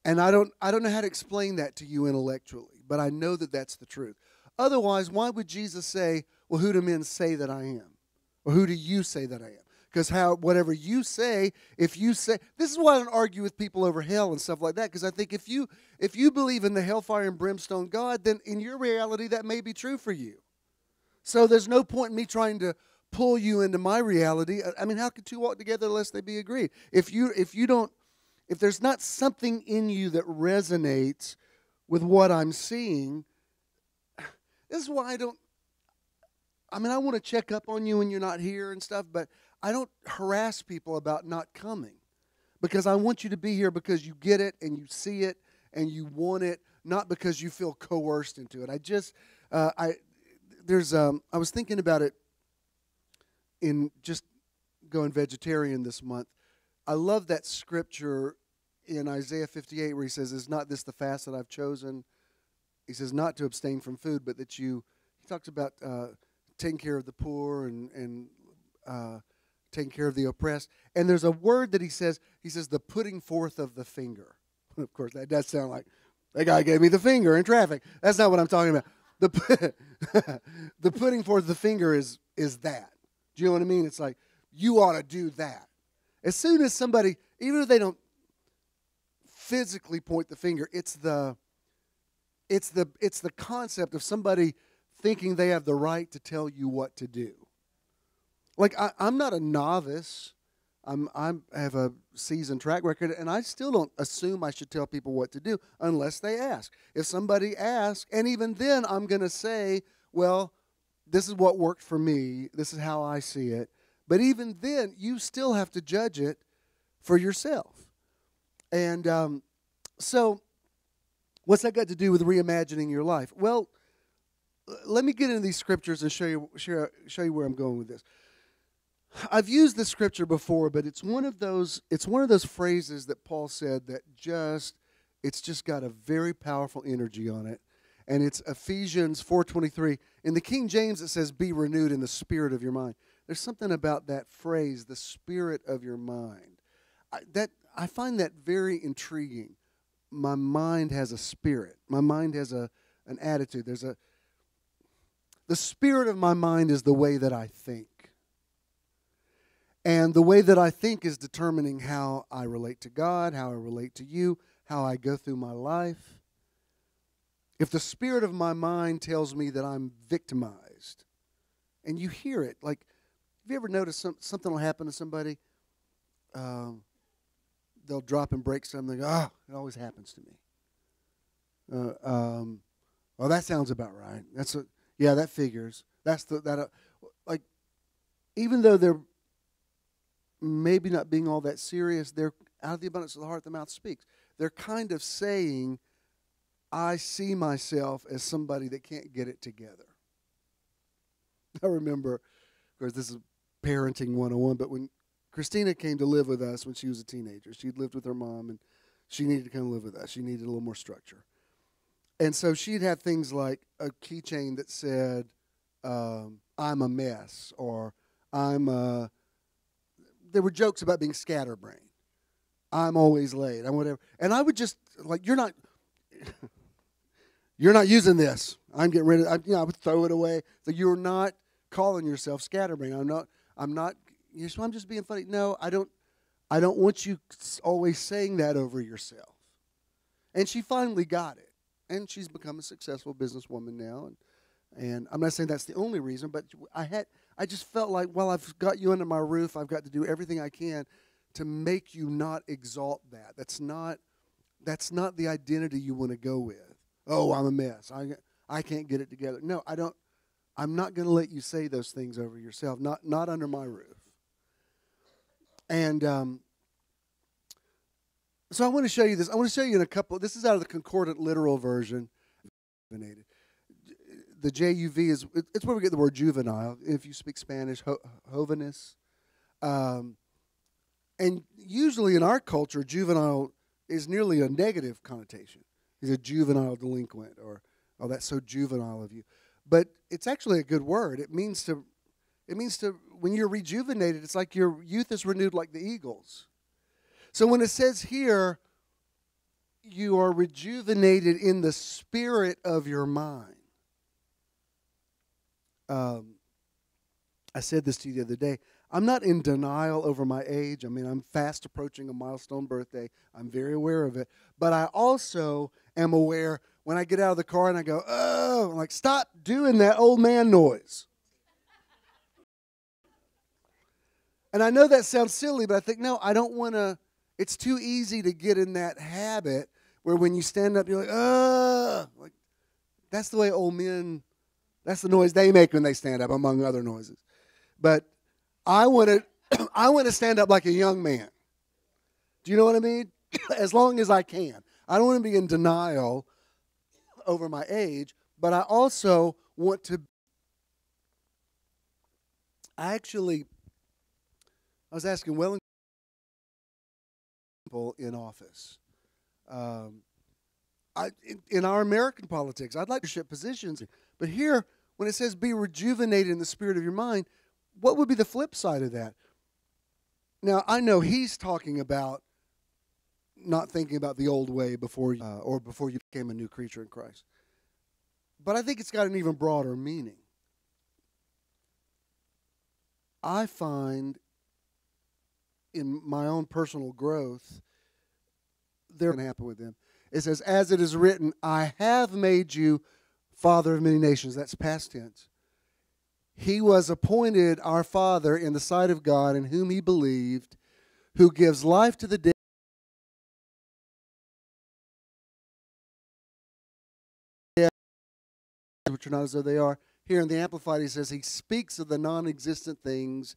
And I don't know how to explain that to you intellectually, but I know that that's the truth. Otherwise, why would Jesus say, well, who do men say that I am? Or who do you say that I am? Because whatever you say, if you say, this is why I don't argue with people over hell and stuff like that, because I think if you believe in the hellfire and brimstone God, then in your reality that may be true for you. So there's no point in me trying to pull you into my reality. I mean, how can two walk together unless they be agreed? If there's not something in you that resonates with what I'm seeing, this is why I want to check up on you when you're not here and stuff, but I don't harass people about not coming because I want you to be here because you get it and you see it and you want it, not because you feel coerced into it. I was thinking about it in just going vegetarian this month. I love that scripture in Isaiah 58 where he says, is not this the fast that I've chosen? He says not to abstain from food, but that he talks about taking care of the poor and taking care of the oppressed. And there's a word that he says the putting forth of the finger. Of course, that does sound like that guy gave me the finger in traffic. That's not what I'm talking about. The putting forth of the finger is that. Do you know what I mean? It's like you ought to do that. As soon as somebody, even if they don't physically point the finger, it's the concept of somebody thinking they have the right to tell you what to do. Like, I'm not a novice. I have a seasoned track record, and I still don't assume I should tell people what to do unless they ask. If somebody asks, and even then I'm going to say, well, this is what worked for me. This is how I see it. But even then, you still have to judge it for yourself. And so what's that got to do with reimagining your life? Well, let me get into these scriptures and show you where I'm going with this. I've used this scripture before, but it's one of those phrases that Paul said that it's just got a very powerful energy on it. And it's Ephesians 4:23. In the King James it says, be renewed in the spirit of your mind. There's something about that phrase, the spirit of your mind. I find that very intriguing. My mind has a spirit. My mind has an attitude. The spirit of my mind is the way that I think. And the way that I think is determining how I relate to God, how I relate to you, how I go through my life. If the spirit of my mind tells me that I'm victimized, and you hear it, like, have you ever noticed something will happen to somebody? They'll drop and break something. Oh, it always happens to me. Well, that sounds about right. Yeah, that figures. Like, even though they're maybe not being all that serious, they're out of the abundance of the heart, the mouth speaks. They're kind of saying, I see myself as somebody that can't get it together. I remember, of course, this is parenting 101, but when Christina came to live with us when she was a teenager, she'd lived with her mom, and she needed to come live with us. She needed a little more structure. And so she'd have things like a keychain that said, I'm a mess, or there were jokes about being scatterbrained. I'm always late. I'm whatever. And I would just, like, you're not using this. I'm getting rid of it. I would throw it away. So you're not calling yourself scatterbrained. I'm not, so I'm just being funny. No, I don't want you always saying that over yourself. And she finally got it. And she's become a successful businesswoman now. And I'm not saying that's the only reason, but I just felt like, well, I've got you under my roof. I've got to do everything I can to make you not exalt that. That's not the identity you want to go with. Oh, I'm a mess. I can't get it together. No, I don't. I'm not going to let you say those things over yourself. Not under my roof. And so I want to show you this. I want to show you in a couple. This is out of the Concordant Literal Version. The JUV it's where we get the word juvenile. If you speak Spanish, jovenes. And usually in our culture, juvenile is nearly a negative connotation. He's a juvenile delinquent, or, oh, that's so juvenile of you. But it's actually a good word. It means to, when you're rejuvenated, it's like your youth is renewed like the eagles. So when it says here, you are rejuvenated in the spirit of your mind. I said this to you the other day. I'm not in denial over my age. I mean, I'm fast approaching a milestone birthday. I'm very aware of it. But I also am aware when I get out of the car and I go, oh, I'm like, stop doing that old man noise. And I know that sounds silly, but I think, no, I don't want to. It's too easy to get in that habit where when you stand up, you're like, oh. Like, that's the way old men, that's the noise they make when they stand up, among other noises. But I want to stand up like a young man. Do you know what I mean? As long as I can. I don't want to be in denial over my age, but I also want to. I was asking Wellington people in office. In our American politics, I'd like leadership positions, but here, when it says be rejuvenated in the spirit of your mind, what would be the flip side of that? Now, I know he's talking about not thinking about the old way before you became a new creature in Christ. But I think it's got an even broader meaning. I find in my own personal growth, they're going to happen with them. It says, as it is written, I have made you father of many nations. That's past tense. He was appointed our father in the sight of God, in whom he believed, who gives life to the dead, which are not as though they are. Here in the Amplified, he says, he speaks of the non-existent things.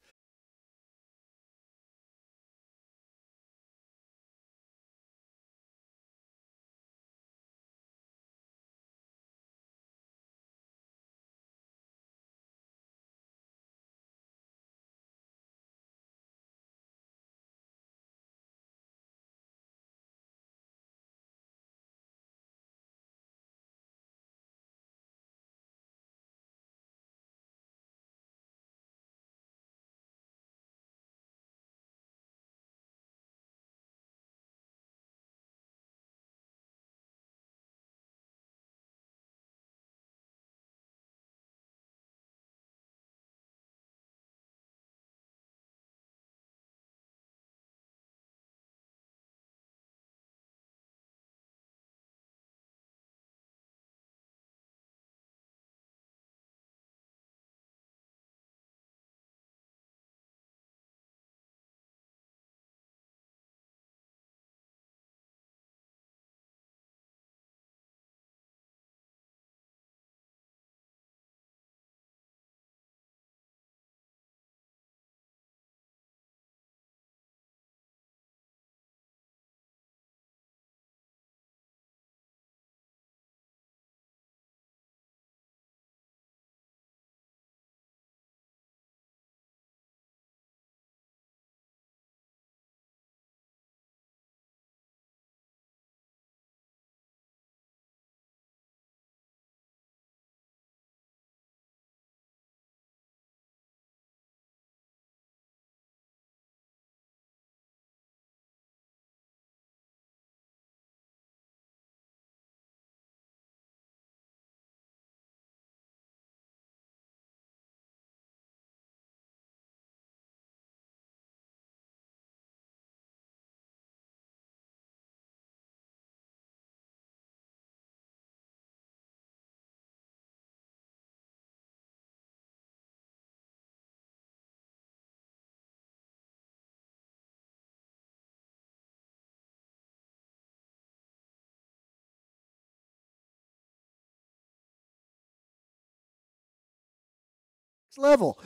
Level.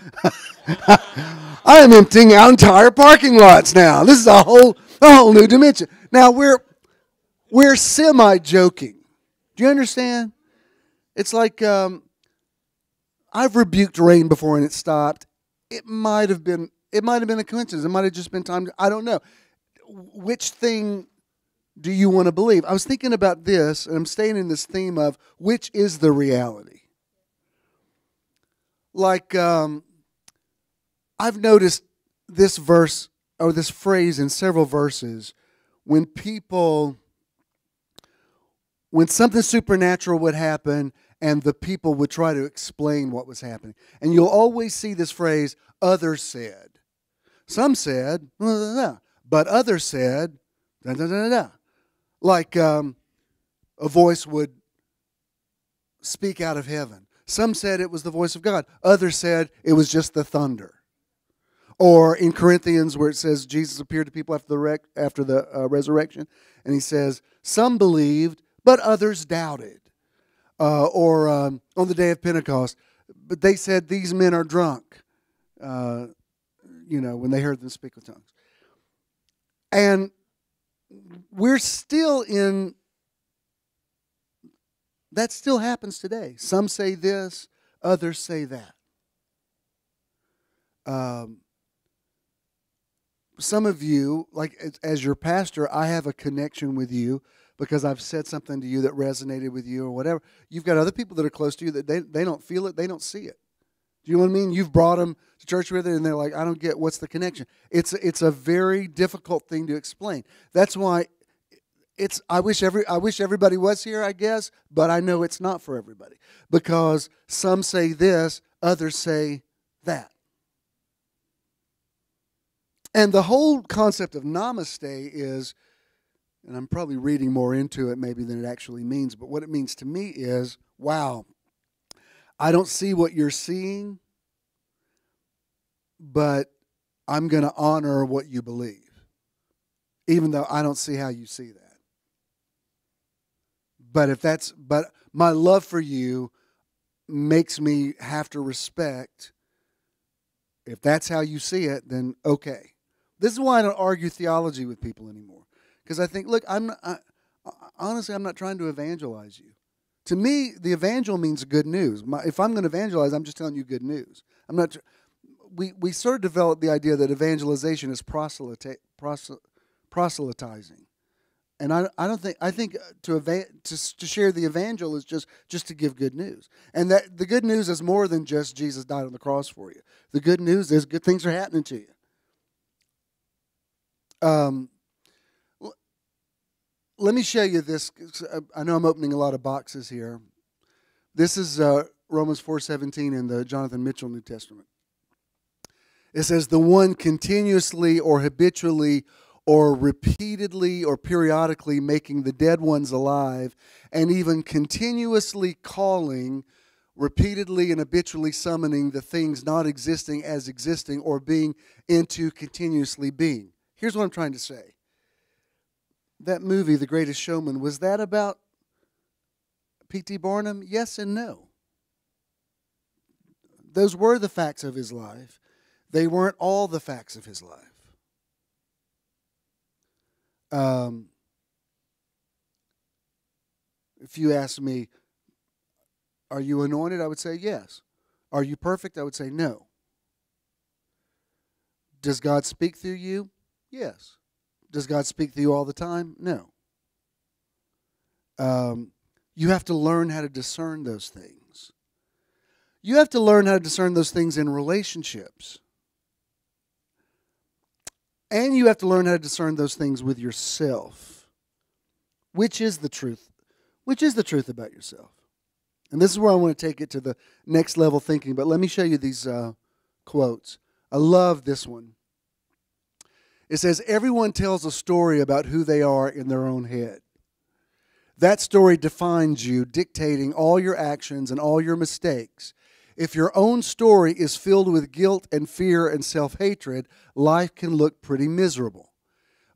I am emptying out entire parking lots now. This is a whole new dimension. Now we're semi joking. Do you understand? It's like I've rebuked rain before and it stopped. It might have been a coincidence. It might have just been time. I don't know. Which thing do you want to believe? I was thinking about this, and I'm staying in this theme of which is the reality. Like, I've noticed this verse or this phrase in several verses when something supernatural would happen and the people would try to explain what was happening. And you'll always see this phrase, others said. Some said, but others said, like a voice would speak out of heaven. Some said it was the voice of God. Others said it was just the thunder. Or in Corinthians where it says Jesus appeared to people after the resurrection. And he says, some believed, but others doubted. Or on the day of Pentecost, but they said these men are drunk. When they heard them speak with tongues. And we're still in... That still happens today. Some say this, others say that. Some of you, like as your pastor, I have a connection with you because I've said something to you that resonated with you or whatever. You've got other people that are close to you that they don't feel it, they don't see it. Do you know what I mean? You've brought them to church with you, and they're like, I don't get what's the connection. It's a very difficult thing to explain. That's why I wish everybody was here, I guess, but I know it's not for everybody because some say this, others say that. And the whole concept of namaste is, and I'm probably reading more into it maybe than it actually means, but what it means to me is, wow, I don't see what you're seeing, but I'm going to honor what you believe, even though I don't see how you see that. But my love for you makes me have to respect. If that's how you see it, then okay. This is why I don't argue theology with people anymore. Because I think, look, honestly, I'm not trying to evangelize you. To me, the evangel means good news. If I'm going to evangelize, I'm just telling you good news. I'm not. We sort of developed the idea that evangelization is proselytizing, and I think to share the evangel is just to give good news, and that the good news is more than just Jesus died on the cross for you. The good news is good things are happening to you. Let me show you this. I know I'm opening a lot of boxes here. This is Romans 4:17 in the Jonathan Mitchell New Testament. It says, the one continuously or habitually or repeatedly or periodically making the dead ones alive, and even continuously calling, repeatedly and habitually summoning the things not existing as existing or being into continuously being. Here's what I'm trying to say. That movie, The Greatest Showman, was that about P.T. Barnum? Yes and no. Those were the facts of his life. They weren't all the facts of his life. If you ask me, are you anointed? I would say yes. Are you perfect? I would say no. Does God speak through you? Yes. Does God speak to you all the time? No. You have to learn how to discern those things. You have to learn how to discern those things in relationships. And you have to learn how to discern those things with yourself. Which is the truth? Which is the truth about yourself? And this is where I want to take it to the next level thinking. But let me show you these quotes. I love this one. It says, everyone tells a story about who they are in their own head. That story defines you, dictating all your actions and all your mistakes. If your own story is filled with guilt and fear and self-hatred, life can look pretty miserable.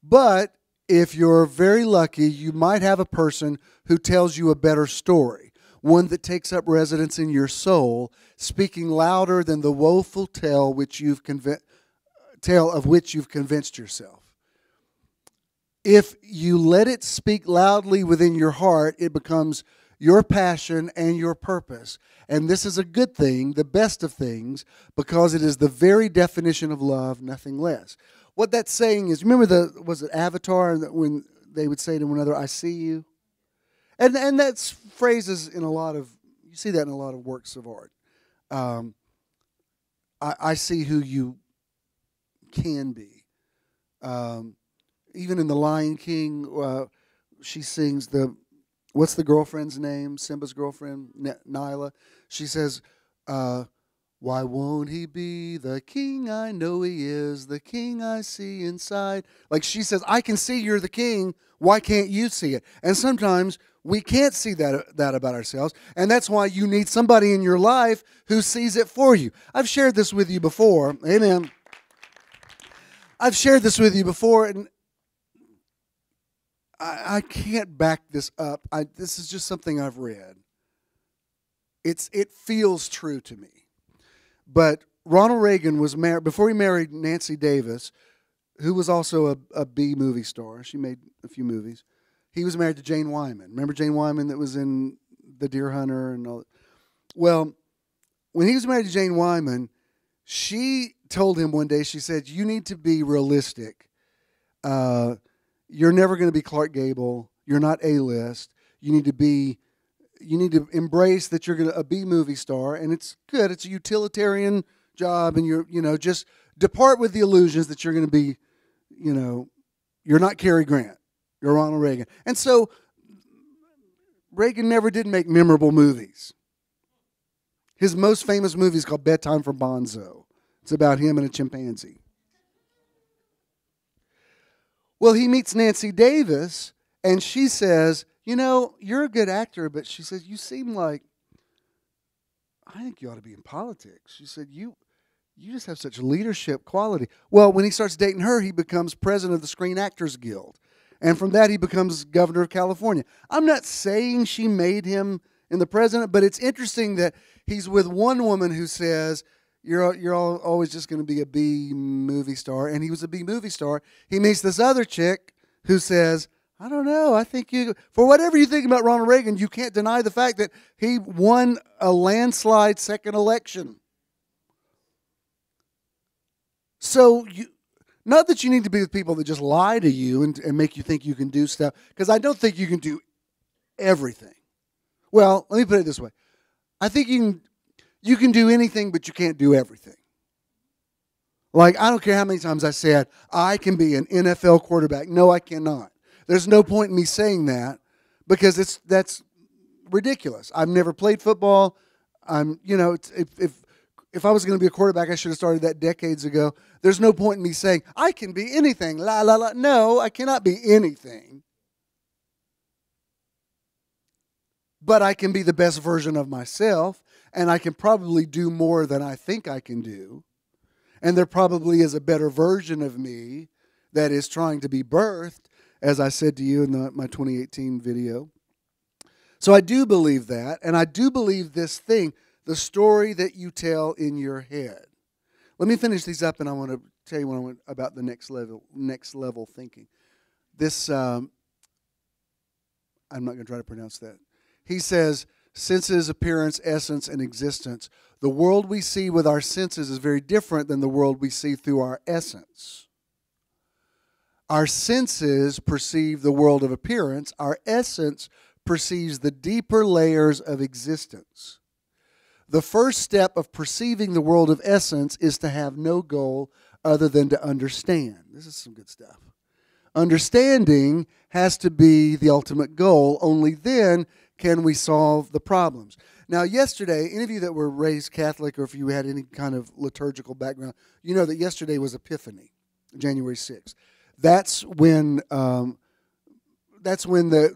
But if you're very lucky, you might have a person who tells you a better story, one that takes up residence in your soul, speaking louder than the woeful tale of which you've convinced yourself. If you let it speak loudly within your heart, it becomes your passion and your purpose. And this is a good thing, the best of things, because it is the very definition of love, nothing less. What that's saying is, remember was it Avatar, when they would say to one another, I see you? And that's phrases in a lot of, you see that in a lot of works of art. I see who you can be. Even in The Lion King, she sings what's the girlfriend's name? Simba's girlfriend, Nyla. She says, why won't he be the king I know he is, the king I see inside? Like she says, I can see you're the king. Why can't you see it? And sometimes we can't see that about ourselves. And that's why you need somebody in your life who sees it for you. I've shared this with you before. Amen. I've shared this with you before, and I can't back this up. This is just something I've read. It feels true to me. But Ronald Reagan was married, before he married Nancy Davis, who was also a B movie star. She made a few movies. He was married to Jane Wyman. Remember Jane Wyman that was in The Deer Hunter and all that? Well, when he was married to Jane Wyman, she told him one day, she said, you need to be realistic. You're never going to be Clark Gable. You're not A-list. You need to embrace that you're a B movie star, and it's good. It's a utilitarian job, and just depart with the illusions that you're going to be, you're not Cary Grant. You're Ronald Reagan. And so Reagan never did make memorable movies. His most famous movie is called Bedtime for Bonzo. It's about him and a chimpanzee. Well, he meets Nancy Davis, and she says, you know, you're a good actor, but she says, you seem like, I think you ought to be in politics. She said, you just have such leadership quality. Well, when he starts dating her, he becomes president of the Screen Actors Guild. And from that, he becomes governor of California. I'm not saying she made him in the president, but it's interesting that he's with one woman who says, you're always just going to be a B movie star. And he was a B movie star. He meets this other chick who says, I don't know, I think for whatever you think about Ronald Reagan, you can't deny the fact that he won a landslide second election. So, not that you need to be with people that just lie to you and make you think you can do stuff, because I don't think you can do everything. Well, let me put it this way. I think you can do anything, but you can't do everything. Like, I don't care how many times I said, I can be an NFL quarterback. No, I cannot. There's no point in me saying that, because that's ridiculous. I've never played football. If I was going to be a quarterback, I should have started that decades ago. There's no point in me saying, I can be anything. La, la, la. No, I cannot be anything. But I can be the best version of myself, and I can probably do more than I think I can do. And there probably is a better version of me that is trying to be birthed, as I said to you in my 2018 video. So I do believe that, and I do believe this thing, the story that you tell in your head. Let me finish these up, and I want to tell you about the next level thinking. This, I'm not going to try to pronounce that. He says, senses, appearance, essence, and existence. The world we see with our senses is very different than the world we see through our essence. Our senses perceive the world of appearance. Our essence perceives the deeper layers of existence. The first step of perceiving the world of essence is to have no goal other than to understand. This is some good stuff. Understanding has to be the ultimate goal. Only then can we solve the problems. Now, yesterday, any of you that were raised Catholic, or if you had any kind of liturgical background, you know that yesterday was Epiphany, January 6th. That's when the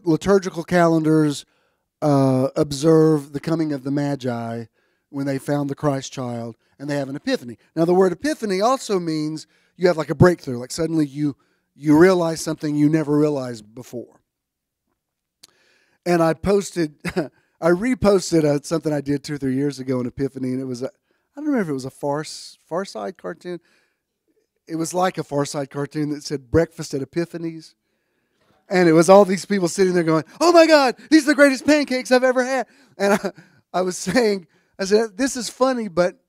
liturgical calendars observe the coming of the Magi when they found the Christ child, and they have an epiphany. Now, the word epiphany also means you have like a breakthrough, like suddenly you realize something you never realized before. And I reposted something I did 2 or 3 years ago in Epiphany, and it was I don't remember if it was a Far Side cartoon. It was like a Far Side cartoon that said breakfast at Epiphanies. And it was all these people sitting there going, oh my God, these are the greatest pancakes I've ever had. And I was saying, I said, this is funny, but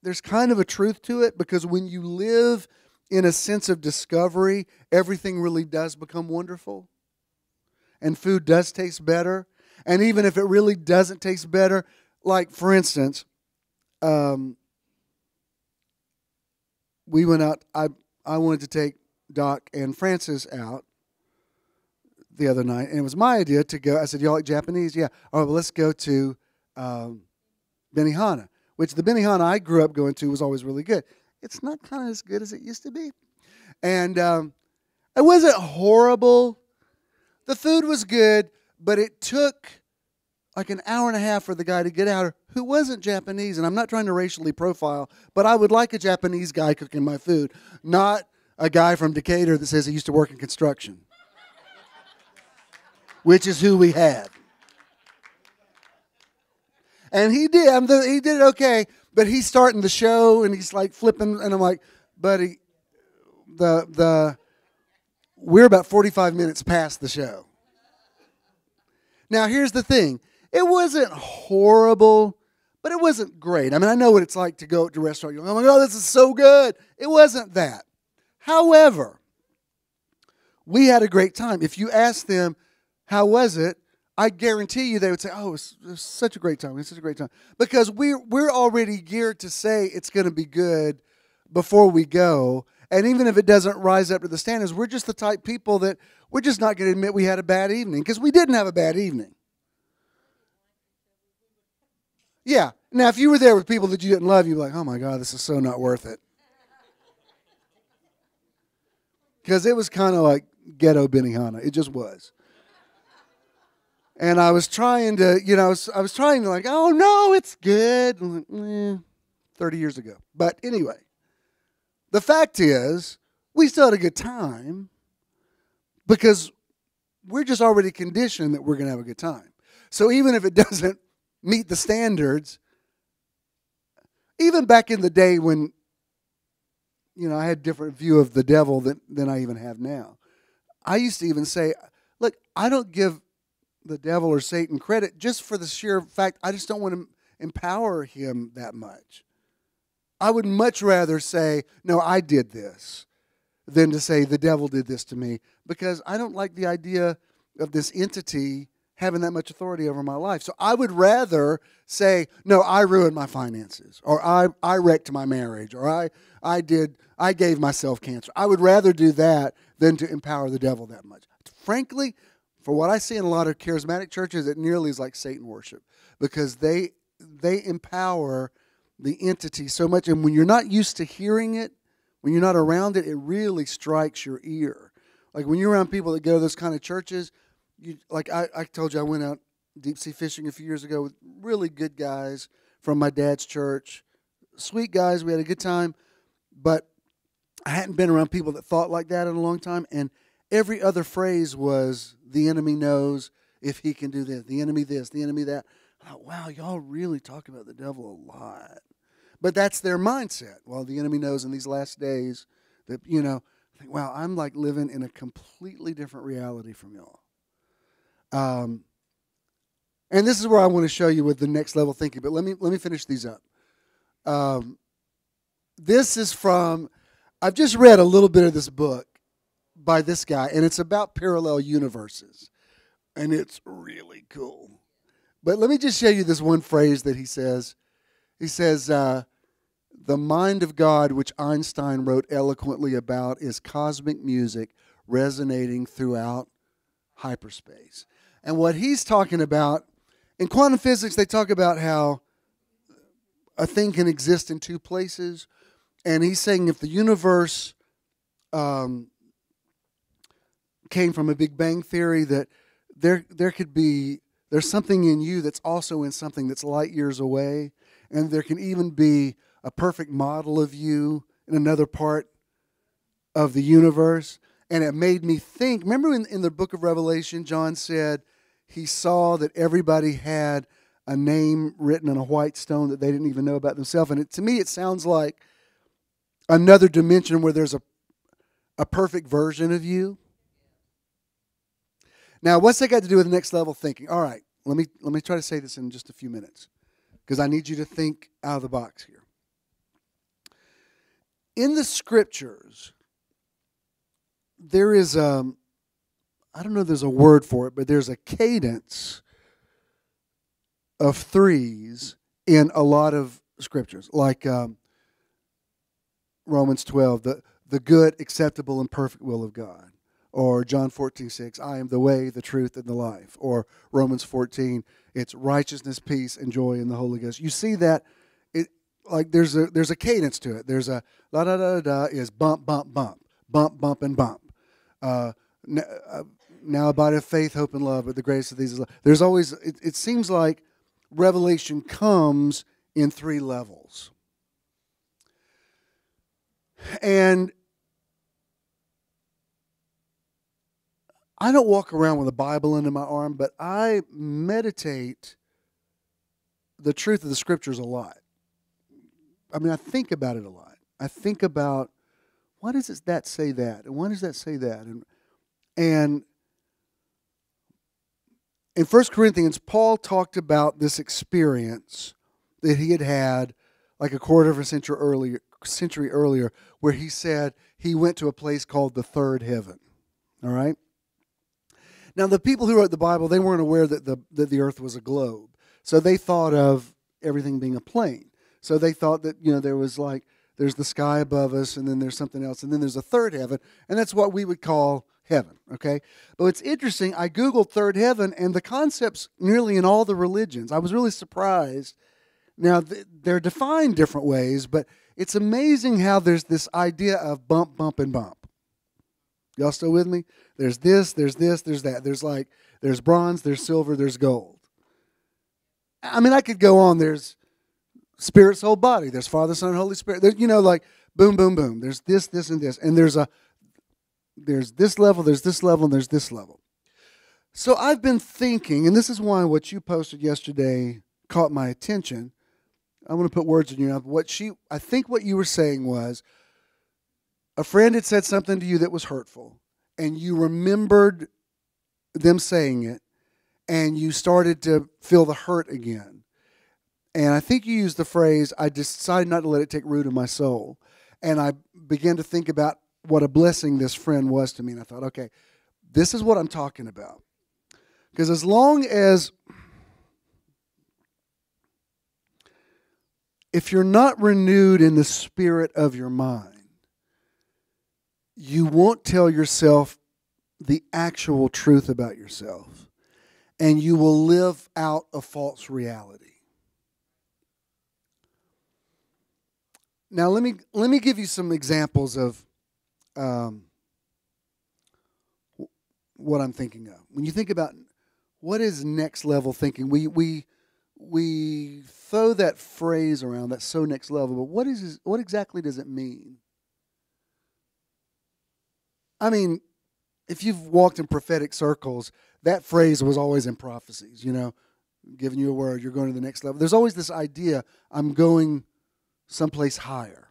there's kind of a truth to it, because when you live in a sense of discovery, everything really does become wonderful. And food does taste better. And even if it really doesn't taste better, like for instance, we went out, I wanted to take Doc and Francis out the other night, and it was my idea to go. I said, y'all like Japanese? Yeah. All right, well, let's go to Benihana, which the Benihana I grew up going to was always really good. It's not kind of as good as it used to be. And it wasn't horrible. The food was good, but it took like an hour and a half for the guy to get out who wasn't Japanese. And I'm not trying to racially profile, but I would like a Japanese guy cooking my food, not a guy from Decatur that says he used to work in construction, which is who we had. And he did. He did it okay, but he's starting the show, and he's like flipping, and I'm like, buddy, we're about 45 minutes past the show. Now, here's the thing. It wasn't horrible, but it wasn't great. I mean, I know what it's like to go to a restaurant. You're like, oh my God, this is so good. It wasn't that. However, we had a great time. If you ask them, how was it? I guarantee you they would say, oh, it was such a great time. It was such a great time. Because we're already geared to say it's going to be good before we go. And even if it doesn't rise up to the standards, we're just the type people that we're just not going to admit we had a bad evening, because we didn't have a bad evening. Yeah. Now, if you were there with people that you didn't love, you'd be like, oh my God, this is so not worth it. Because it was kind of like, ghetto Benihana. It just was. And I was trying to, I was trying to like, oh, no, it's good. I'm like, 30 years ago. But anyway, the fact is, we still had a good time because we're just already conditioned that we're going to have a good time. So even if it doesn't meet the standards, even back in the day when, I had a different view of the devil than I even have now, I used to even say, look, I don't give the devil or Satan credit just for the sheer fact I just don't want to empower him that much. I would much rather say, no, I did this, than to say the devil did this to me, because I don't like the idea of this entity having that much authority over my life. So I would rather say, no, I ruined my finances, or I wrecked my marriage, or I gave myself cancer. I would rather do that than to empower the devil that much. Frankly, for what I see in a lot of charismatic churches, it nearly is like Satan worship, because they empower the entity so much. And when you're not used to hearing it, when you're not around it, it really strikes your ear. Like when you're around people that go to those kind of churches, I told you I went out deep sea fishing a few years ago with really good guys from my dad's church. Sweet guys, we had a good time. But I hadn't been around people that thought like that in a long time. And every other phrase was, the enemy knows if he can do this, the enemy that. I thought, wow, y'all really talk about the devil a lot. But that's their mindset. Well, the enemy knows in these last days that, I think, wow, I'm like living in a completely different reality from y'all. And this is where I want to show you with the next level thinking. But let me finish these up. This is from, I've just read a little bit of this book by this guy, and it's about parallel universes. And it's really cool. But let me just show you this one phrase that he says. He says, the mind of God, which Einstein wrote eloquently about, is cosmic music resonating throughout hyperspace. And what he's talking about, in quantum physics, they talk about how a thing can exist in two places. And he's saying if the universe came from a Big Bang theory, that there's something in you that's also in something that's light years away. And there can even be a perfect model of you in another part of the universe. And it made me think, remember in the book of Revelation, John said he saw that everybody had a name written on a white stone that they didn't even know about themselves. And to me, it sounds like another dimension where there's a perfect version of you. Now, what's that got to do with next level thinking? All right, let me try to say this in just a few minutes, because I need you to think out of the box here. In the scriptures, there is I don't know if there's a word for it, but there's a cadence of threes in a lot of scriptures, like Romans 12, the good, acceptable, and perfect will of God. Or John 14:6, I am the way, the truth, and the life. Or Romans 14, it's righteousness, peace, and joy in the Holy Ghost. You see that like there's a cadence to it. There's a la da da da is bump, bump, bump, bump, bump, and bump. Now abideth faith, hope, and love, but the greatest of these is love. There's always, it seems like revelation comes in three levels. And I don't walk around with a Bible under my arm, but I meditate the truth of the scriptures a lot. I mean, I think about it a lot. I think about, why does that say that? And why does that say that? And in 1 Corinthians, Paul talked about this experience that he had like a quarter of a century earlier, where he said he went to a place called the third heaven. All right? Now, the people who wrote the Bible, they weren't aware that the earth was a globe. So they thought of everything being a plane. So they thought that, there's the sky above us, and then there's something else, and then there's a third heaven, and that's what we would call heaven, okay? But it's interesting, I Googled third heaven, and the concept's nearly in all the religions. I was really surprised. Now, they're defined different ways, but it's amazing how there's this idea of bump, bump, and bump. Y'all still with me? There's this, there's that. There's bronze, there's silver, there's gold. I mean, I could go on. There's spirit, soul, body. There's Father, Son, and Holy Spirit. There's, like boom, boom, boom. There's this, and this. And there's this level, there's this level, and there's this level. So I've been thinking, and this is why what you posted yesterday caught my attention. I'm going to put words in your mouth. I think what you were saying was, a friend had said something to you that was hurtful, and you remembered them saying it, and you started to feel the hurt again. And I think you used the phrase, I decided not to let it take root in my soul. And I began to think about what a blessing this friend was to me. And I thought, okay, this is what I'm talking about. Because as long as, if you're not renewed in the spirit of your mind, you won't tell yourself the actual truth about yourself. And you will live out a false reality. Now, let me give you some examples of what I'm thinking of. When you think about what is next level thinking, we throw that phrase around, that's so next level, but what exactly does it mean? I mean, if you've walked in prophetic circles, that phrase was always in prophecies, giving you a word, you're going to the next level. There's always this idea, I'm going someplace higher.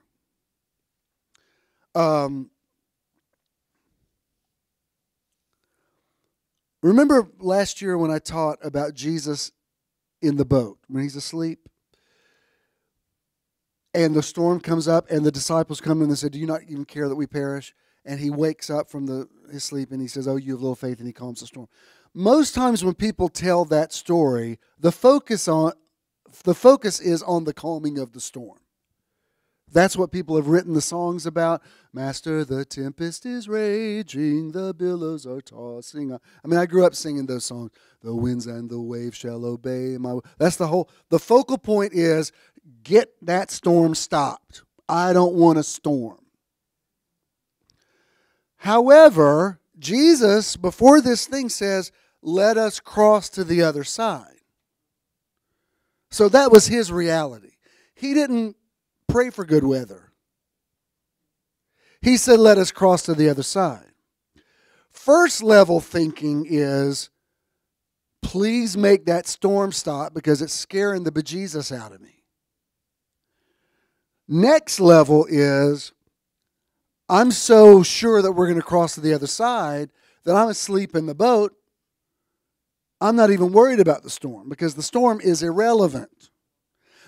Remember last year when I taught about Jesus in the boat, when he's asleep? And the storm comes up, and the disciples come in and said, do you not even care that we perish? And he wakes up from his sleep, and he says, oh, you have little faith, and he calms the storm. Most times when people tell that story, the focus is on the calming of the storm. That's what people have written the songs about. Master, the tempest is raging, the billows are tossing. I mean, I grew up singing those songs. The winds and the waves shall obey my. That's the focal point is get that storm stopped. I don't want a storm. However, Jesus, before this thing, says, let us cross to the other side. So that was his reality. He didn't pray for good weather. He said, let us cross to the other side. First level thinking is, please make that storm stop because it's scaring the bejesus out of me. Next level is, I'm so sure that we're going to cross to the other side that I'm asleep in the boat. I'm not even worried about the storm because the storm is irrelevant.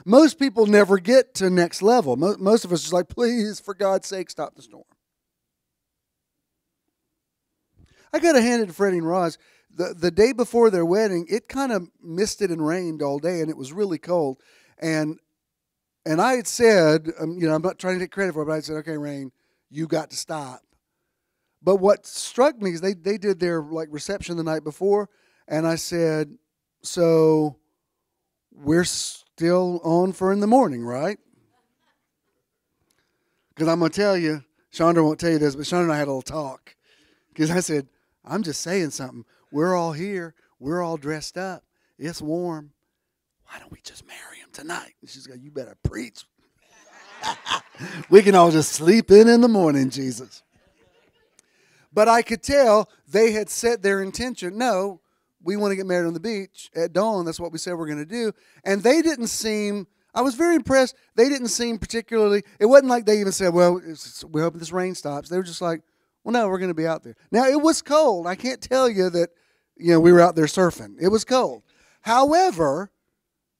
Most people never get to next level. Most of us are like, please, for God's sake, stop the storm. I got to hand it to Freddie and Roz. The day before their wedding, it kind of misted and rained all day, and it was really cold. And I had said, I'm not trying to take credit for it, but I said, okay, Rain, you got to stop. But what struck me is they did their reception the night before, and I said, so we're still on for in the morning, right? Because I'm going to tell you, Chandra won't tell you this, but Chandra and I had a little talk. Because I said, I'm just saying something. We're all here. We're all dressed up. It's warm. Why don't we just marry him tonight? And she's like, you better preach. We can all just sleep in the morning, Jesus. But I could tell they had set their intention. No, we want to get married on the beach at dawn. That's what we said we're going to do. And they didn't seem, I was very impressed. They didn't seem particularly, it wasn't like they even said, well, we hope this rain stops. They were just like, well, no, we're going to be out there. Now, it was cold. I can't tell you that, we were out there surfing. It was cold. However,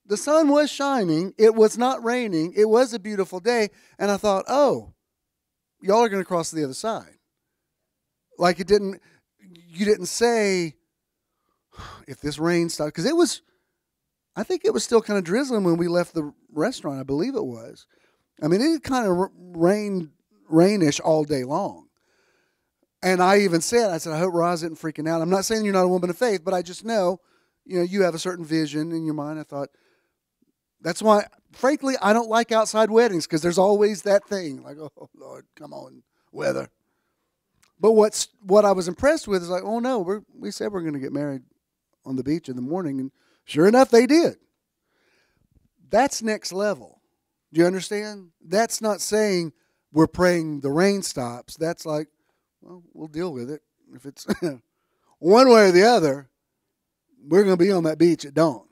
the sun was shining. It was not raining. It was a beautiful day. And I thought, oh, y'all are going to cross to the other side. Like you didn't say, if this rain stops, because I think it was still kind of drizzling when we left the restaurant. I believe it was. I mean, it kind of rainish all day long. And I even said, I hope Roz isn't freaking out. I'm not saying you're not a woman of faith, but I just know, you have a certain vision in your mind. I thought, that's why, frankly, I don't like outside weddings because there's always that thing. Like, oh, Lord, come on, weather. But what I was impressed with is like, oh no, we said we're going to get married on the beach in the morning, and sure enough, they did. That's next level. Do you understand? That's not saying we're praying the rain stops. That's like, well, we'll deal with it. If it's one way or the other, we're going to be on that beach at dawn.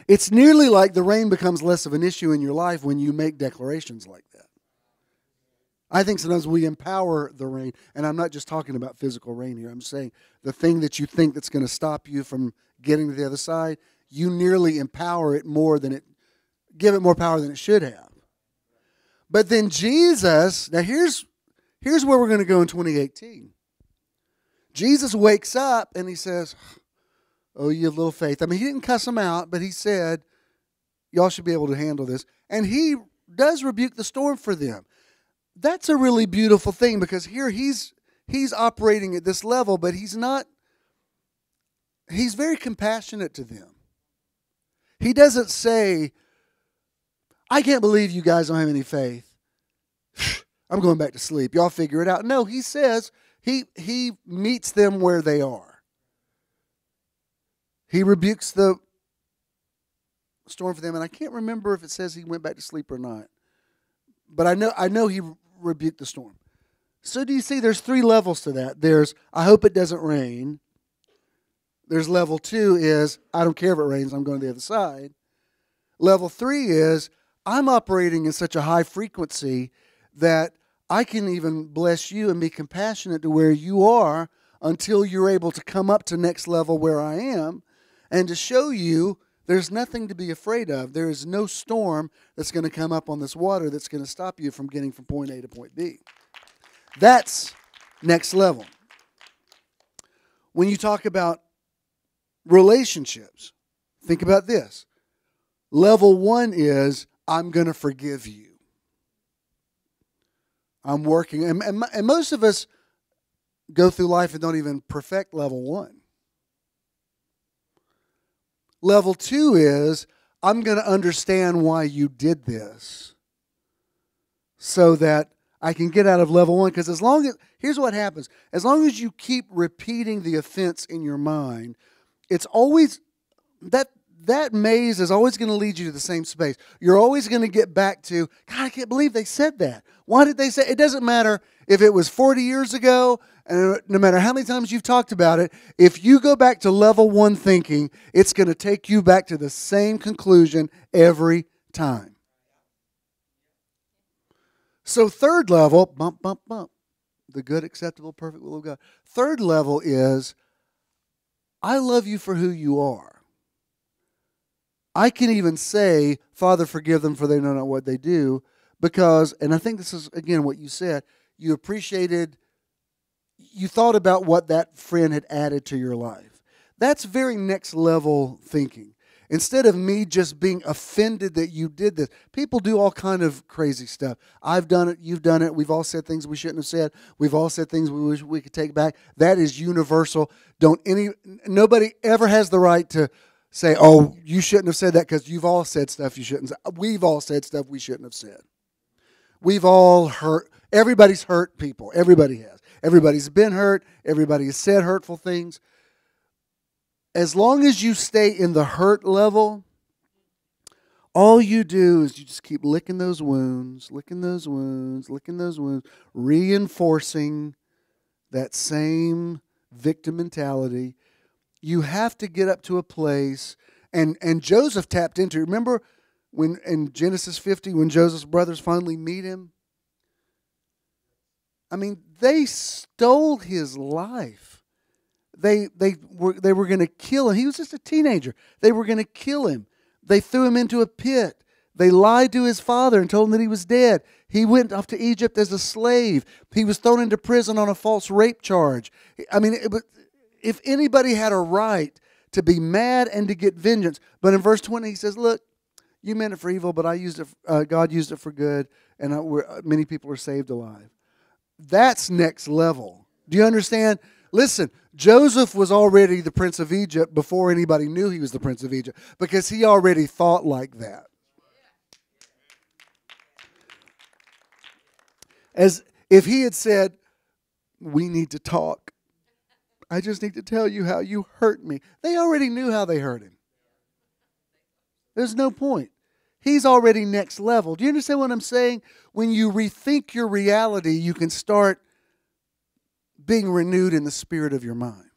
It's nearly like the rain becomes less of an issue in your life when you make declarations like that. I think sometimes we empower the rain, and I'm not just talking about physical rain here. I'm saying the thing that you think that's going to stop you from getting to the other side, you nearly empower it more than give it more power than it should have. But then Jesus, now here's where we're going to go in 2018. Jesus wakes up and he says, oh, you have little faith. I mean, he didn't cuss them out, but he said, y'all should be able to handle this. And he does rebuke the storm for them. That's a really beautiful thing, because here he's operating at this level, but he's very compassionate to them. He doesn't say, I can't believe you guys don't have any faith. I'm going back to sleep. Y'all figure it out. No, he says he meets them where they are. He rebukes the storm for them, and I can't remember if it says he went back to sleep or not. But I know he rebuked the storm. So do you see there's 3 levels to that? There's, I hope it doesn't rain. There's level 2 is, I don't care if it rains, I'm going to the other side. Level 3 is, I'm operating in such a high frequency that I can even bless you and be compassionate to where you are until you're able to come up to next level where I am, and to show you there's nothing to be afraid of. There is no storm that's going to come up on this water that's going to stop you from getting from point A to point B. That's next level. When you talk about relationships, think about this. Level 1 is, I'm going to forgive you. I'm working. And most of us go through life and don't even perfect level 1. Level 2 is, I'm going to understand why you did this so that I can get out of level 1. Because here's what happens. As long as you keep repeating the offense in your mind, it's always, that maze is always going to lead you to the same space. You're always going to get back to, God, I can't believe they said that. Why did they say? It doesn't matter if it was 40 years ago, and no matter how many times you've talked about it, if you go back to level 1 thinking, it's going to take you back to the same conclusion every time. So 3rd level, bump, bump, bump, the good, acceptable, perfect will of God. 3rd level is, I love you for who you are. I can even say, Father, forgive them, for they know not what they do, because, and I think this is, again, what you said, you thought about what that friend had added to your life. That's very next level thinking. Instead of me just being offended that you did this, people do all kind of crazy stuff. I've done it, you've done it, we've all said things we shouldn't have said, we've all said things we wish we could take back. That is universal. Nobody ever has the right to say, oh, you shouldn't have said that because you've all said stuff you shouldn't say. We've all said stuff we shouldn't have said. We've all hurt. Everybody's hurt people. Everybody has. Everybody's been hurt. Everybody has said hurtful things. As long as you stay in the hurt level, all you do is you just keep licking those wounds, reinforcing that same victim mentality. You have to get up to a place, and Joseph tapped into, remember when in Genesis 50, when Joseph's brothers finally meet him? I mean, they stole his life. They were going to kill him. He was just a teenager. They were going to kill him. They threw him into a pit. They lied to his father and told him that he was dead. He went off to Egypt as a slave. He was thrown into prison on a false rape charge. I mean, if anybody had a right to be mad and to get vengeance, but in verse 20 he says, look, you meant it for evil, but God used it for good, and many people are saved alive. That's next level. Do you understand? Listen, Joseph was already the Prince of Egypt before anybody knew he was the Prince of Egypt, because he already thought like that. If he had said, we need to talk. I just need to tell you how you hurt me. They already knew how they hurt him. There's no point. He's already next level. Do you understand what I'm saying? When you rethink your reality, you can start being renewed in the spirit of your mind.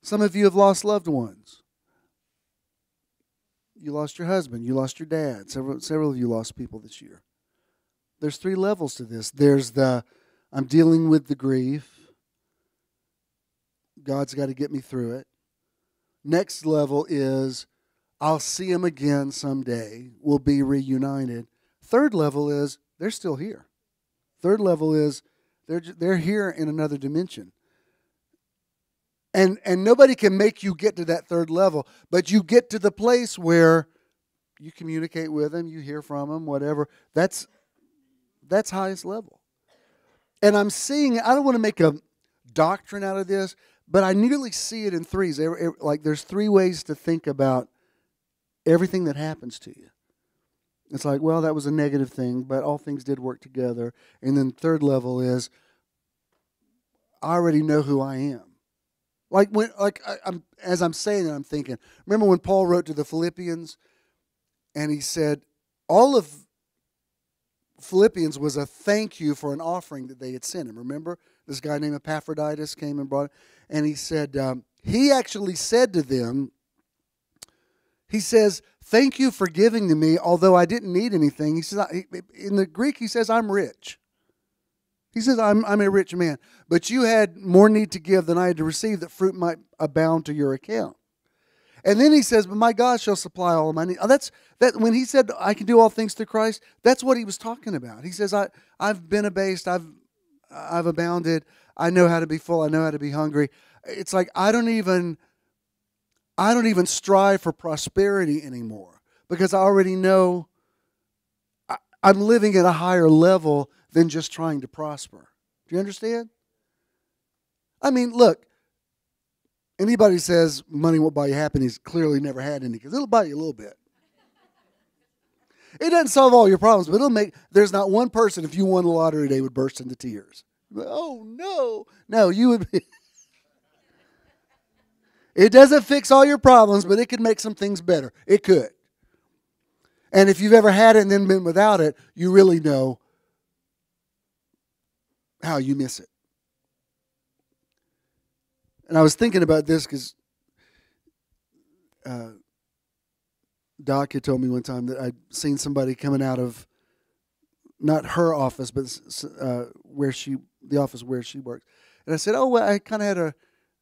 Some of you have lost loved ones. You lost your husband. You lost your dad. Several of you lost people this year. There's 3 levels to this. There's the, I'm dealing with the grief. God's got to get me through it. Next level is, I'll see him again someday. We'll be reunited. Third level is, they're still here. Third level is, they're here in another dimension. And nobody can make you get to that third level, but you get to the place where you communicate with them, you hear from them, whatever. That's highest level. And I'm seeing, I don't want to make a doctrine out of this, but I nearly see it in threes. Like there's 3 ways to think about everything that happens to you. It's like, well, that was a negative thing, but all things did work together. And then third level is, I already know who I am. As I'm saying it, I'm thinking, remember when Paul wrote to the Philippians, and he said, all of Philippians was a thank you for an offering that they had sent him. Remember, this guy named Epaphroditus came and brought it, and he said, he actually said to them, he says, thank you for giving to me, although I didn't need anything. He says, in the Greek, he says, I'm rich. He says, I'm a rich man. But you had more need to give than I had to receive, that fruit might abound to your account. And then he says, but my God shall supply all of my needs. When he said, I can do all things through Christ, that's what he was talking about. He says, I've been abased, I've abounded, I know how to be full, I know how to be hungry. It's like I don't even strive for prosperity anymore, because I already know I'm living at a higher level than just trying to prosper. Do you understand? I mean, look, anybody says money won't buy you happiness clearly never had any, because it'll buy you a little bit. It doesn't solve all your problems, but there's not one person, if you won the lottery today, would burst into tears. Oh, no. No, you would be. It doesn't fix all your problems, but it could make some things better. It could. And if you've ever had it and then been without it, you really know how you miss it. And I was thinking about this because Doc had told me one time that I'd seen somebody coming out of not her office, but the office where she works. And I said, oh, well, I kind of had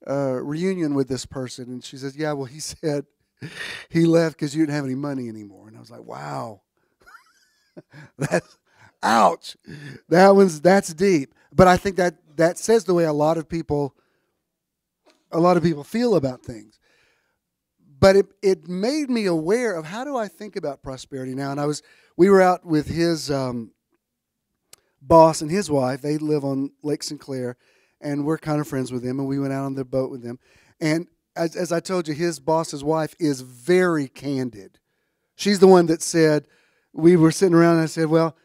a reunion with this person. And she says, yeah, well, he said he left because you didn't have any money anymore. And I was like, wow. Ouch. That's deep. But I think that says the way a lot of people feel about things. But it made me aware of, how do I think about prosperity now? And we were out with his boss and his wife. They live on Lake Sinclair, and we're kind of friends with them, and we went out on the boat with them. And as I told you, his boss's wife is very candid. She's the one that said, we were sitting around, and I said, well,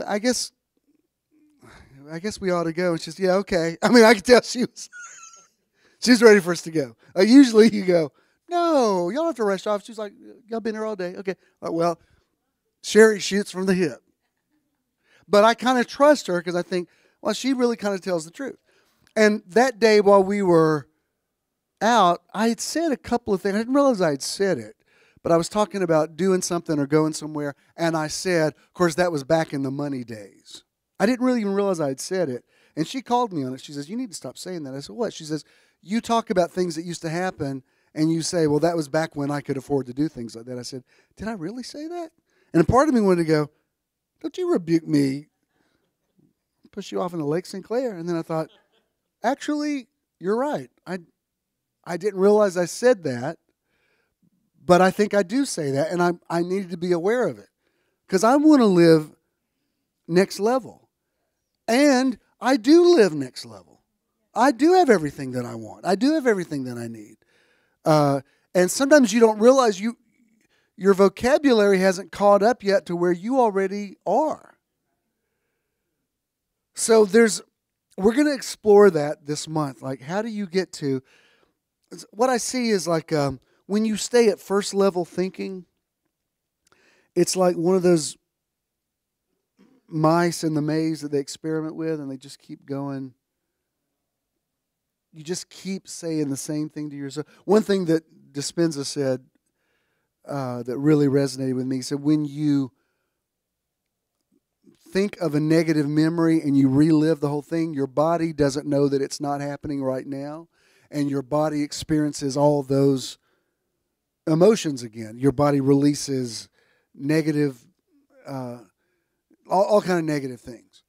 I guess we ought to go. And she said, yeah, okay. I mean, I could tell she's ready for us to go. Usually you go, no, y'all have to rush off. She's like, y'all been here all day. Okay. Well, Sherry shoots from the hip. But I kind of trust her, because I think, well, she really kind of tells the truth. And that day while we were out, I had said a couple of things. I didn't realize I had said it. But I was talking about doing something or going somewhere, and I said, of course, that was back in the money days. I didn't really even realize I had said it. And she called me on it. She says, you need to stop saying that. I said, what? She says, you talk about things that used to happen, and you say, well, that was back when I could afford to do things like that. I said, did I really say that? And a part of me wanted to go, don't you rebuke me, push you off into Lake Sinclair. And then I thought, actually, you're right. I didn't realize I said that. But I think I do say that, and I needed to be aware of it, because I want to live next level. And I do live next level. I do have everything that I want. I do have everything that I need. And sometimes you don't realize your vocabulary hasn't caught up yet to where you already are. So we're going to explore that this month. Like, how do you get to, what I see is like when you stay at first level thinking, it's like one of those mice in the maze that they experiment with, and they just keep going. You just keep saying the same thing to yourself. One thing that Dispenza said that really resonated with me, he said, when you think of a negative memory and you relive the whole thing, your body doesn't know that it's not happening right now, and your body experiences all those emotions again. Your body releases negative, all kind of negative things.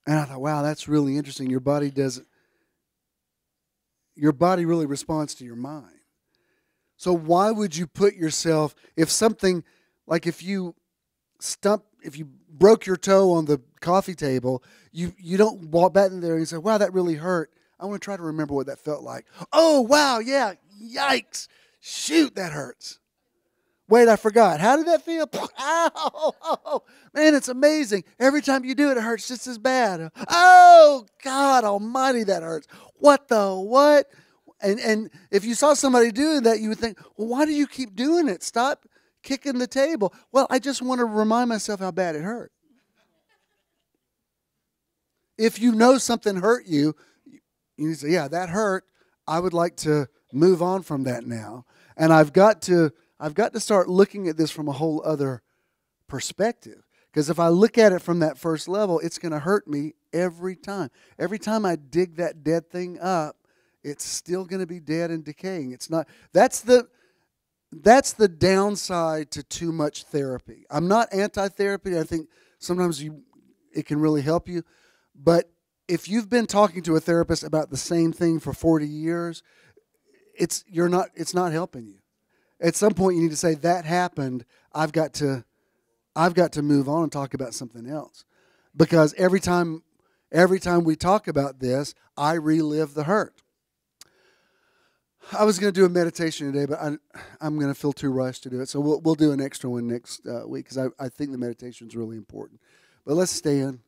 And I thought, wow, that's really interesting. Your body really responds to your mind. So why would you put yourself, if something, like if you broke your toe on the coffee table, you don't walk back in there and say, wow, that really hurt. I want to try to remember what that felt like. Oh, wow, yeah, yikes. Shoot, that hurts. Wait, I forgot. How did that feel? Ow! Man, it's amazing. Every time you do it, it hurts just as bad. Oh, God almighty, that hurts. What the what? And if you saw somebody doing that, you would think, well, why do you keep doing it? Stop kicking the table. Well, I just want to remind myself how bad it hurt. If you know something hurt you, you say, yeah, that hurt. I would like to move on from that now. And I've got to start looking at this from a whole other perspective. Because if I look at it from that first level, it's going to hurt me every time. Every time I dig that dead thing up, it's still going to be dead and decaying. It's not. That's the downside to too much therapy. I'm not anti-therapy. I think sometimes it can really help you. But if you've been talking to a therapist about the same thing for 40 years, it's not helping you. At some point, you need to say, that happened. I've got to move on and talk about something else. Because every time we talk about this, I relive the hurt. I was going to do a meditation today, but I'm going to feel too rushed to do it. So we'll do an extra one next week, because I think the meditation is really important. But let's stand.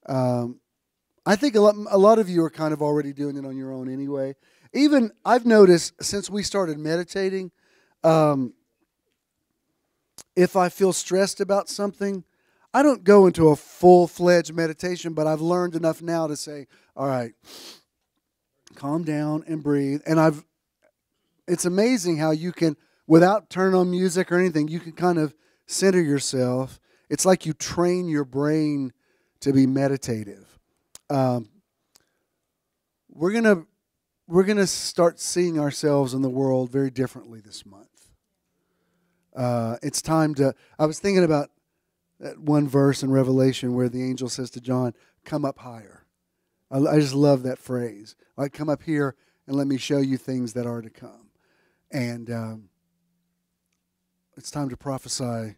I think a lot of you are kind of already doing it on your own anyway. Even I've noticed since we started meditating, if I feel stressed about something, I don't go into a full-fledged meditation, but I've learned enough now to say, all right, calm down and breathe. And it's amazing how you can, without turning on music or anything, you can kind of center yourself. It's like you train your brain to be meditative. We're gonna start seeing ourselves in the world very differently this month. It's time to. I was thinking about that one verse in Revelation where the angel says to John, "Come up higher." I just love that phrase. Like, come up here and let me show you things that are to come. And it's time to prophesy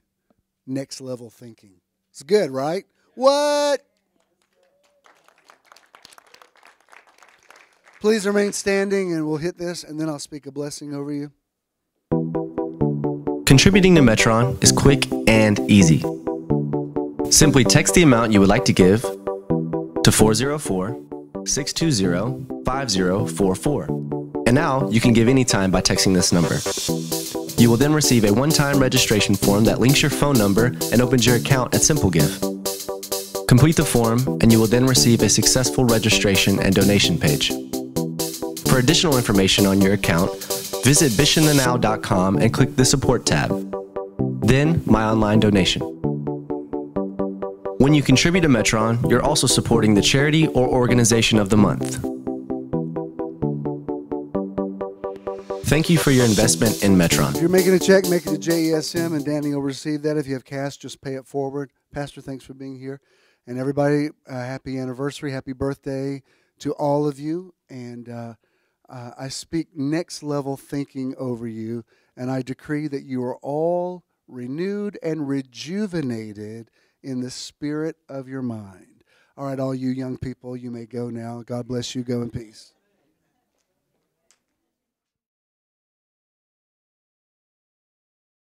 next level thinking. It's good, right? What? Please remain standing, and we'll hit this, and then I'll speak a blessing over you. Contributing to Metron is quick and easy. Simply text the amount you would like to give to 404-620-5044. And now you can give anytime by texting this number. You will then receive a one-time registration form that links your phone number and opens your account at SimpleGive. Complete the form, and you will then receive a successful registration and donation page. For additional information on your account, visit bishandthenow.com and click the Support tab. Then, My Online Donation. When you contribute to Metron, you're also supporting the charity or organization of the month. Thank you for your investment in Metron. If you're making a check, make it to JESM, and Danny will receive that. If you have cash, just pay it forward. Pastor, thanks for being here. And everybody, happy anniversary, happy birthday to all of you. And I speak next level thinking over you, and I decree that you are all renewed and rejuvenated in the spirit of your mind. All right, all you young people, you may go now. God bless you. Go in peace.